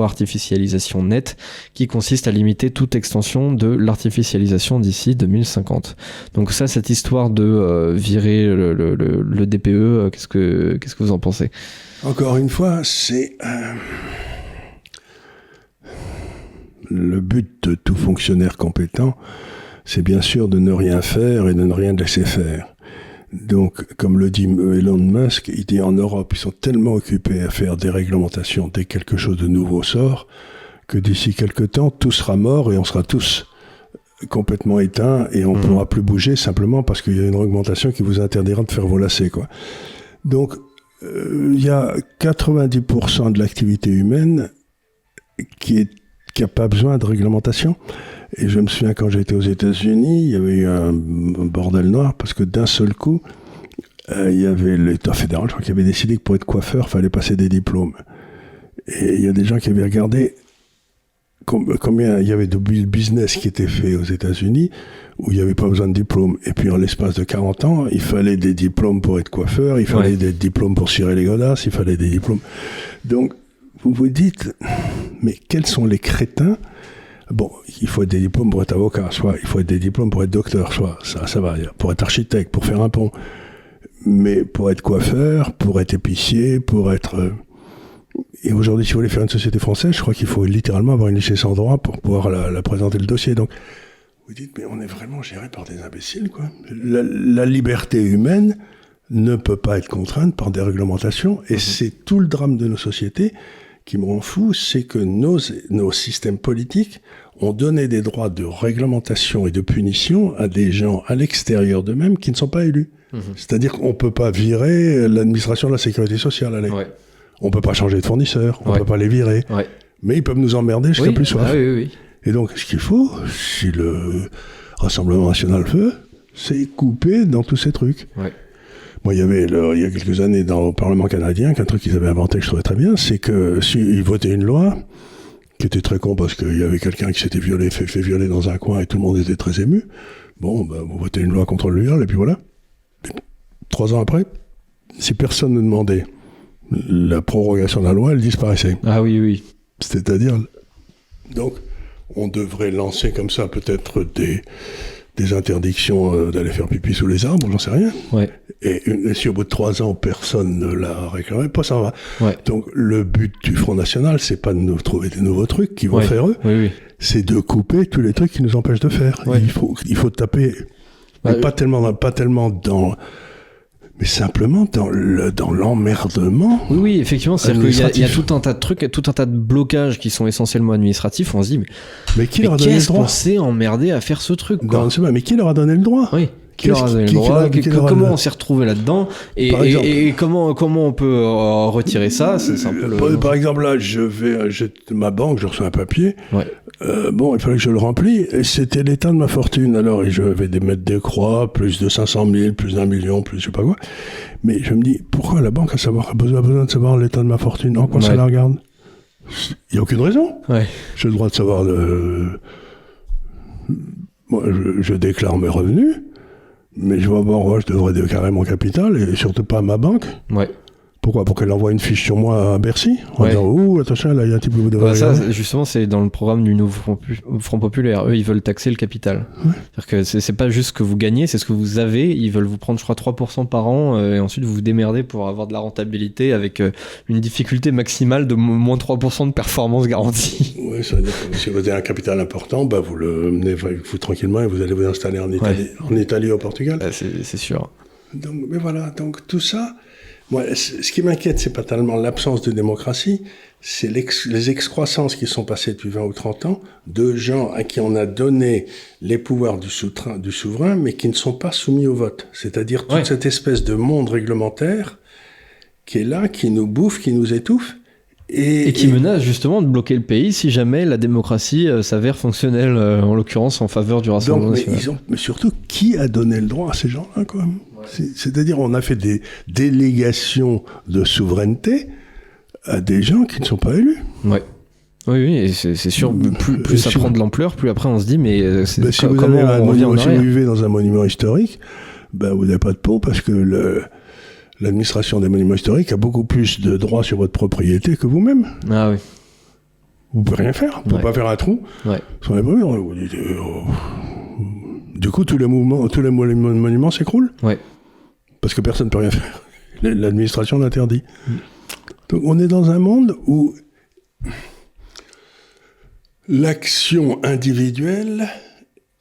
[SPEAKER 1] artificialisation nette, qui consiste à limiter toute extension de l'artificialisation d'ici 2050. Donc ça, cette histoire de virer le DPE, qu'est-ce que vous en pensez?
[SPEAKER 2] Encore une fois, c'est le but de tout fonctionnaire compétent, c'est bien sûr de ne rien faire et de ne rien laisser faire. Donc, comme le dit Elon Musk, il dit en Europe, ils sont tellement occupés à faire des réglementations dès que quelque chose de nouveau sort, que d'ici quelque temps, tout sera mort et on sera tous complètement éteints et on ne pourra plus bouger simplement parce qu'il y a une réglementation qui vous interdira de faire vos lacets, quoi. Donc, il y a 90% de l'activité humaine qui n'a pas besoin de réglementation. Et je me souviens, quand j'étais aux États-Unis, il y avait eu un bordel noir parce que d'un seul coup, il y avait l'État fédéral, je crois, qui avait décidé que pour être coiffeur, il fallait passer des diplômes. Et il y a des gens qui avaient regardé combien il y avait de business qui était fait aux États-Unis où il n'y avait pas besoin de diplôme. Et puis en l'espace de 40 ans, il fallait des diplômes pour être coiffeur, il fallait des diplômes pour cirer les godasses, il fallait des diplômes. Donc, vous vous dites, mais quels sont les crétins? Bon, il faut être des diplômes pour être avocat, soit il faut être des diplômes pour être docteur, soit ça va, pour être architecte, pour faire un pont. Mais pour être coiffeur, pour être épicier, pour être... Et aujourd'hui, si vous voulez faire une société française, je crois qu'il faut littéralement avoir une licence en droit pour pouvoir la présenter le dossier. Donc, vous dites, mais on est vraiment géré par des imbéciles, quoi. La liberté humaine ne peut pas être contrainte par des réglementations, et c'est tout le drame de nos sociétés qui me rend fou, c'est que nos systèmes politiques ont donné des droits de réglementation et de punition à des gens à l'extérieur d'eux-mêmes qui ne sont pas élus. C'est-à-dire qu'on ne peut pas virer l'administration de la sécurité sociale, allez. Ouais. On ne peut pas changer de fournisseur, on ne peut pas les virer. Ouais. Mais ils peuvent nous emmerder jusqu'à plus soif.
[SPEAKER 1] Oui.
[SPEAKER 2] Et donc, ce qu'il faut, si le Rassemblement National veut, c'est couper dans tous ces trucs. Ouais. Moi, il y avait, il y a quelques années, au Parlement canadien, qu'un truc qu'ils avaient inventé que je trouvais très bien, c'est que s'ils votaient une loi, qui était très con parce qu'il y avait quelqu'un qui s'était fait violer dans un coin et tout le monde était très ému, bon, vous votez une loi contre le viol, et puis voilà. 3 ans après, si personne ne demandait la prorogation de la loi, elle disparaissait.
[SPEAKER 1] Ah oui.
[SPEAKER 2] C'est-à-dire, donc, on devrait lancer comme ça peut-être des interdictions d'aller faire pipi sous les arbres, j'en sais rien.
[SPEAKER 1] Ouais.
[SPEAKER 2] Et si au bout de 3 ans, personne ne l'a réclamé, pas ça va.
[SPEAKER 1] Ouais.
[SPEAKER 2] Donc, le but du Front National, c'est pas de nous trouver des nouveaux trucs qui vont faire eux.
[SPEAKER 1] Oui.
[SPEAKER 2] C'est de couper tous les trucs qui nous empêchent de faire. Ouais. Il faut taper, mais pas tellement dans... Mais simplement dans l'emmerdement.
[SPEAKER 1] Oui, effectivement, c'est-à-dire qu'il y a tout un tas de trucs, tout un tas de blocages qui sont essentiellement administratifs. On se dit, mais qui leur a donné le droit ? Qu'est-ce qu'on s'est emmerdé à faire ce truc, quoi ?
[SPEAKER 2] Mais qui leur a donné le droit ?
[SPEAKER 1] Oui. Qui leur a donné le droit ? Comment on s'est retrouvé là-dedans ? Et comment on peut retirer ça ? C'est un peu
[SPEAKER 2] Par exemple, là, ma banque, je reçois un papier.
[SPEAKER 1] Ouais.
[SPEAKER 2] Il fallait que je le remplis. Et c'était l'état de ma fortune. Alors, je vais mettre des croix, plus de 500 000, plus d'1 million, plus je sais pas quoi. Mais je me dis, pourquoi la banque a besoin de savoir l'état de ma fortune ? En quoi ça la regarde ? Il n'y a aucune raison.
[SPEAKER 1] Ouais.
[SPEAKER 2] J'ai le droit de savoir Moi, je déclare mes revenus. Mais je devrais déclarer mon capital et surtout pas à ma banque.
[SPEAKER 1] Ouais.
[SPEAKER 2] Pourquoi ? Pour qu'elle envoie une fiche sur moi à Bercy en disant attention, là, il y a un type que vous devez
[SPEAKER 1] ça, justement, c'est dans le programme du nouveau Front Populaire. Eux, ils veulent taxer le capital. Ouais. C'est-à-dire que c'est pas juste ce que vous gagnez, c'est ce que vous avez. Ils veulent vous prendre, je crois, 3% par an et ensuite vous vous démerdez pour avoir de la rentabilité avec une difficulté maximale de moins 3% de performance garantie.
[SPEAKER 2] Oui, ça veut dire que si vous avez un capital important, vous le menez vous tranquillement et vous allez vous installer en Italie ou au Portugal.
[SPEAKER 1] C'est sûr.
[SPEAKER 2] Mais voilà, donc tout ça... Moi, ce qui m'inquiète, c'est pas tellement l'absence de démocratie, c'est les excroissances qui sont passées depuis 20 ou 30 ans de gens à qui on a donné les pouvoirs du souverain, mais qui ne sont pas soumis au vote. C'est-à-dire toute cette espèce de monde réglementaire qui est là, qui nous bouffe, qui nous étouffe. Et
[SPEAKER 1] qui menace justement de bloquer le pays si jamais la démocratie s'avère fonctionnelle, en l'occurrence en faveur du Rassemblement national.
[SPEAKER 2] Mais surtout, qui a donné le droit à ces gens-là, quand même ? C'est-à-dire, on a fait des délégations de souveraineté à des gens qui ne sont pas élus.
[SPEAKER 1] Ouais. Oui, et c'est sûr, plus ça prend de l'ampleur, plus après on se dit, mais comment on revient en arrière ?
[SPEAKER 2] Si vous vivez dans un monument historique, vous n'avez pas de peau parce que l'administration des monuments historiques a beaucoup plus de droits sur votre propriété que vous-même.
[SPEAKER 1] Ah oui.
[SPEAKER 2] Vous ne pouvez rien faire. Vous ne pouvez pas faire un trou.
[SPEAKER 1] Ouais.
[SPEAKER 2] Sur les premiers, vous dites, du coup, tous les monuments s'écroulent.
[SPEAKER 1] Ouais.
[SPEAKER 2] Parce que personne ne peut rien faire. L'administration l'interdit. Donc, on est dans un monde où l'action individuelle,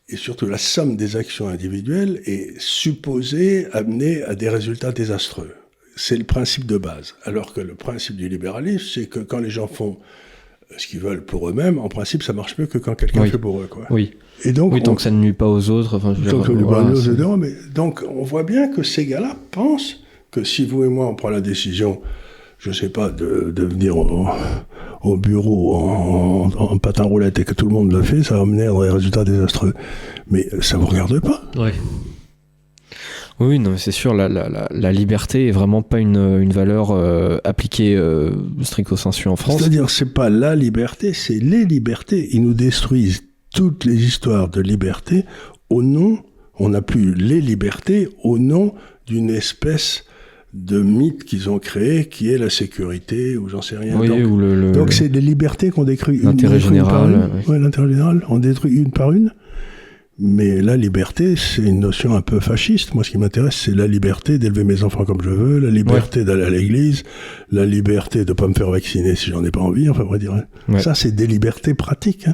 [SPEAKER 2] et surtout la somme des actions individuelles, est supposée amener à des résultats désastreux. C'est le principe de base. Alors que le principe du libéralisme, c'est que quand les gens font ce qu'ils veulent pour eux-mêmes, en principe, ça marche mieux que quand quelqu'un fait pour eux, quoi.
[SPEAKER 1] Oui.
[SPEAKER 2] Et donc,
[SPEAKER 1] tant que ça ne nuit pas aux autres.
[SPEAKER 2] Donc, on voit bien que ces gars-là pensent que si vous et moi, on prend la décision, je sais pas, de venir au bureau en patin roulette et que tout le monde le fait, ça va mener à des résultats désastreux. Mais ça vous regarde pas.
[SPEAKER 1] Ouais. Oui, non, c'est sûr, la liberté est vraiment pas une valeur appliquée stricto sensu en France.
[SPEAKER 2] C'est-à-dire, c'est pas la liberté, c'est les libertés. Ils nous détruisent toutes les histoires de liberté au nom, on n'a plus les libertés au nom d'une espèce de mythe qu'ils ont créé qui est la sécurité ou j'en sais rien.
[SPEAKER 1] Oui,
[SPEAKER 2] donc c'est des libertés qu'on détruit
[SPEAKER 1] l'intérêt général.
[SPEAKER 2] L'intérêt général, on détruit une par une. Mais la liberté, c'est une notion un peu fasciste. Moi, ce qui m'intéresse, c'est la liberté d'élever mes enfants comme je veux, la liberté d'aller à l'église, la liberté de pas me faire vacciner si j'en ai pas envie, enfin, on va dire. Ça, c'est des libertés pratiques.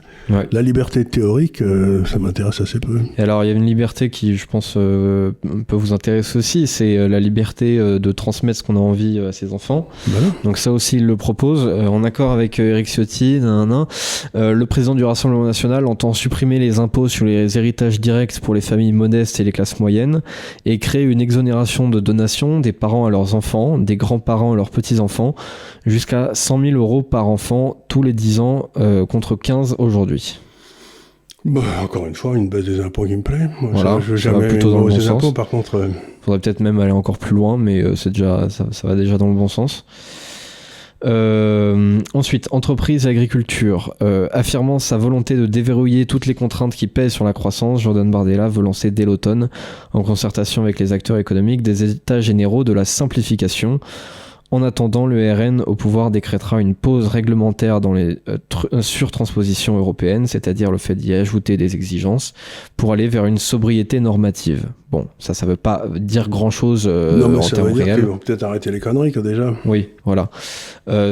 [SPEAKER 2] La liberté théorique, ça m'intéresse assez peu.
[SPEAKER 1] Et alors, il y a une liberté qui, je pense, peut vous intéresser aussi, c'est la liberté de transmettre ce qu'on a envie à ses enfants.
[SPEAKER 2] Voilà.
[SPEAKER 1] Donc ça aussi, il le propose, en accord avec Éric Ciotti, le président du Rassemblement national entend supprimer les impôts sur les héritages direct pour les familles modestes et les classes moyennes et créer une exonération de donations des parents à leurs enfants, des grands-parents à leurs petits-enfants, jusqu'à 100 000 euros par enfant tous les 10 ans contre 15 aujourd'hui.
[SPEAKER 2] Encore une fois, une baisse des impôts qui me plaît. Moi,
[SPEAKER 1] voilà,
[SPEAKER 2] je veux jamais
[SPEAKER 1] plutôt dans le bon
[SPEAKER 2] impôts,
[SPEAKER 1] sens.
[SPEAKER 2] Par contre,
[SPEAKER 1] faudrait peut-être même aller encore plus loin, mais c'est déjà, ça va déjà dans le bon sens. Ensuite, entreprise et agriculture. Affirmant sa volonté de déverrouiller toutes les contraintes qui pèsent sur la croissance, Jordan Bardella veut lancer dès l'automne, en concertation avec les acteurs économiques, des états généraux de la simplification. En attendant, le RN au pouvoir décrétera une pause réglementaire dans les surtranspositions européennes, c'est-à-dire le fait d'y ajouter des exigences, pour aller vers une sobriété normative. Bon, ça veut pas dire grand-chose en termes réels.
[SPEAKER 2] Ils vont peut-être arrêter les conneries, déjà.
[SPEAKER 1] Oui, voilà.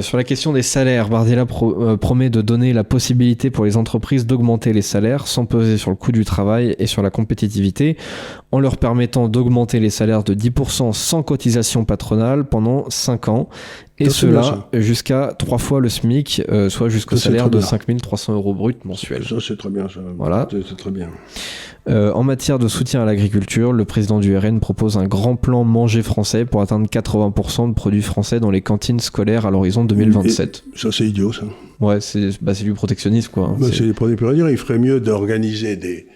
[SPEAKER 1] Sur la question des salaires, Bardella promet de donner la possibilité pour les entreprises d'augmenter les salaires sans peser sur le coût du travail et sur la compétitivité, en leur permettant d'augmenter les salaires de 10% sans cotisation patronale pendant 5 ans, et cela jusqu'à 3 fois le SMIC, soit jusqu'au salaire de 5 300 € brut mensuel.
[SPEAKER 2] Ça, c'est très bien. Ça.
[SPEAKER 1] Voilà.
[SPEAKER 2] C'est très bien.
[SPEAKER 1] En matière de soutien à l'agriculture, le président du RN propose un grand plan manger français pour atteindre 80% de produits français dans les cantines scolaires à l'horizon 2027.
[SPEAKER 2] Et ça, c'est idiot, ça.
[SPEAKER 1] Ouais, c'est du protectionnisme, quoi.
[SPEAKER 2] C'est des produits plus à dire. Il ferait mieux d'organiser des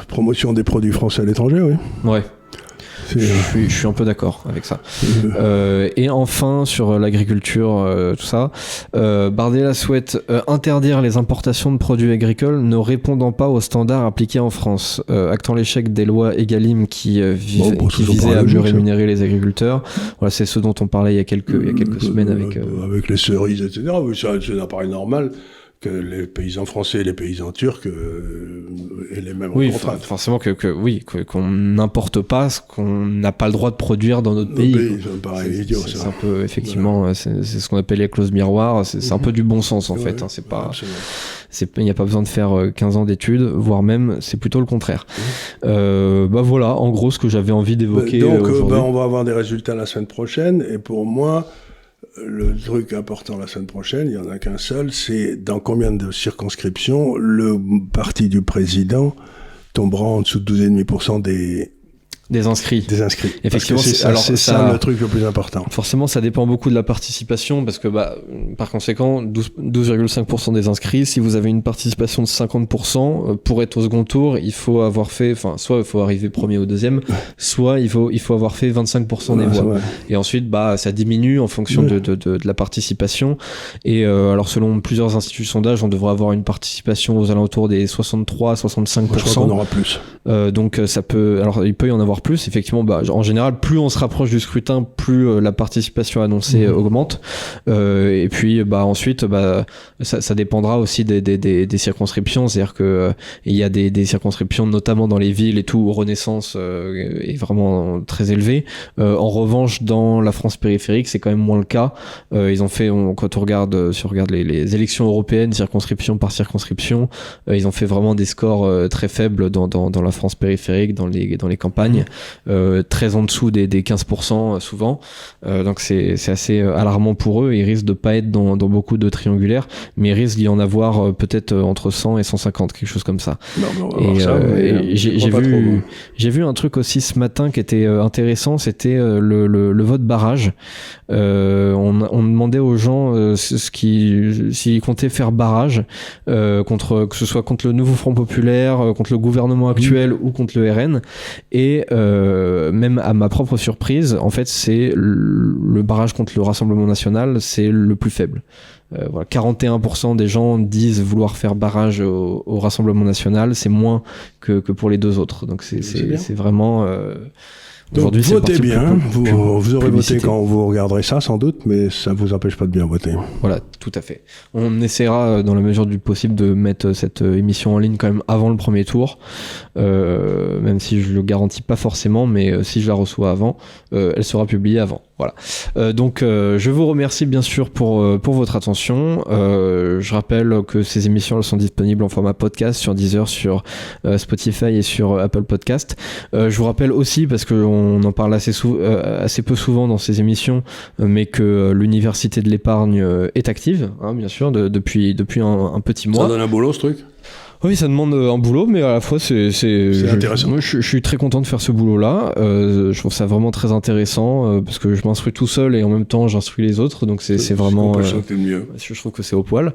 [SPEAKER 2] promotions des produits français à l'étranger, oui.
[SPEAKER 1] Ouais. Je suis un peu d'accord avec ça. Et enfin, sur l'agriculture, tout ça, Bardella souhaite interdire les importations de produits agricoles ne répondant pas aux standards appliqués en France, actant l'échec des lois Egalim qui visaient à mieux rémunérer les agriculteurs. Voilà, c'est ce dont on parlait il y a quelques semaines
[SPEAKER 2] avec les cerises, etc. C'est un appareil normal que les paysans français et les paysans turcs aient les mêmes contraintes.
[SPEAKER 1] Forcément qu'on n'importe pas ce qu'on n'a pas le droit de produire dans notre pays.
[SPEAKER 2] Ça me paraît idiot, ça.
[SPEAKER 1] C'est un peu, effectivement, c'est ce qu'on appelle les clauses miroirs. C'est un peu du bon sens, en fait. Hein, il n'y a pas besoin de faire 15 ans d'études, voire même, c'est plutôt le contraire. Voilà, en gros, ce que j'avais envie d'évoquer aujourd'hui.
[SPEAKER 2] On va avoir des résultats la semaine prochaine, et pour moi, le truc important la semaine prochaine, il n'y en a qu'un seul, c'est dans combien de circonscriptions le parti du président tombera en dessous de 12,5% des inscrits.
[SPEAKER 1] Effectivement,
[SPEAKER 2] c'est ça le truc le plus important.
[SPEAKER 1] Forcément, ça dépend beaucoup de la participation parce que, par conséquent, 12,5% des inscrits, si vous avez une participation de 50%, pour être au second tour, il faut avoir fait, soit il faut arriver premier ou deuxième, soit il faut avoir fait 25% des voix. Et ensuite, ça diminue en fonction de la participation. Et alors, selon plusieurs instituts de sondage, on devrait avoir une participation aux alentours des 63 à 65%.
[SPEAKER 2] Je crois qu'on aura plus.
[SPEAKER 1] Donc, il peut y en avoir plus. Effectivement, en général, plus on se rapproche du scrutin, plus la participation annoncée augmente. Et puis, ensuite, ça dépendra aussi des circonscriptions. C'est-à-dire que il y a des circonscriptions, notamment dans les villes et tout, où Renaissance est vraiment très élevée. En revanche, dans la France périphérique, c'est quand même moins le cas. Ils ont fait, quand on regarde, si on regarde les élections européennes, circonscription par circonscription, ils ont fait vraiment des scores très faibles dans la France périphérique, dans les campagnes. Très en dessous des 15% souvent, donc c'est assez alarmant pour eux. Ils risquent de pas être dans beaucoup de triangulaires, mais il risque d'y en avoir peut-être entre 100 et 150, quelque chose comme ça. J'ai vu un truc aussi ce matin qui était intéressant, c'était le vote barrage. On demandait aux gens s'ils comptaient faire barrage que ce soit contre le nouveau Front Populaire, contre le gouvernement actuel ou contre le RN. Et même à ma propre surprise, en fait, c'est le barrage contre le Rassemblement National, c'est le plus faible. 41% des gens disent vouloir faire barrage au Rassemblement National, c'est moins que pour les deux autres. Donc c'est vraiment...
[SPEAKER 2] Donc votez bien, vous aurez voté quand vous regarderez ça sans doute, mais ça ne vous empêche pas de bien voter.
[SPEAKER 1] Voilà, tout à fait. On essaiera dans la mesure du possible de mettre cette émission en ligne quand même avant le premier tour, même si je le garantis pas forcément, mais si je la reçois avant, elle sera publiée avant. Voilà. Donc je vous remercie bien sûr pour votre attention. Je rappelle que ces émissions elles sont disponibles en format podcast sur Deezer, sur Spotify et sur Apple Podcast. Je vous rappelle aussi, parce qu'on en parle assez peu souvent dans ces émissions, mais que l'Université de l'épargne est active, hein, bien sûr, depuis un petit mois.
[SPEAKER 2] Ça donne un boulot ce truc ?
[SPEAKER 1] Oui, ça demande un boulot, mais à la fois c'est
[SPEAKER 2] intéressant.
[SPEAKER 1] Moi, je suis très content de faire ce boulot-là. Je trouve ça vraiment très intéressant parce que je m'instruis tout seul et en même temps j'instruis les autres, donc c'est vraiment.
[SPEAKER 2] Mieux.
[SPEAKER 1] Je trouve que c'est au poil.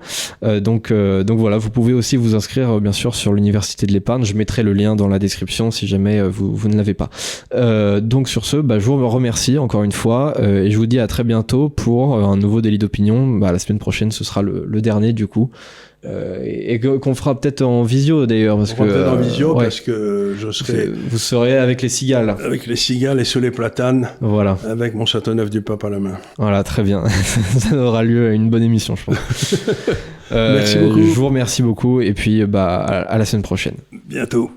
[SPEAKER 1] Donc voilà, vous pouvez aussi vous inscrire bien sûr sur l'Université de l'épargne. Je mettrai le lien dans la description si jamais vous ne l'avez pas. Donc sur ce, je vous remercie encore une fois et je vous dis à très bientôt pour un nouveau délit d'opinion. La semaine prochaine, ce sera le dernier du coup. Et qu'on fera peut-être en visio d'ailleurs.
[SPEAKER 2] Peut-être en visio parce que je serai...
[SPEAKER 1] Vous serez avec les cigales.
[SPEAKER 2] Avec les cigales et sous les platanes.
[SPEAKER 1] Voilà.
[SPEAKER 2] Avec mon Châteauneuf du Pape à la main.
[SPEAKER 1] Voilà, très bien. Ça aura lieu à une bonne émission, je pense.
[SPEAKER 2] Merci beaucoup.
[SPEAKER 1] Je vous remercie beaucoup et puis à la semaine prochaine.
[SPEAKER 2] Bientôt.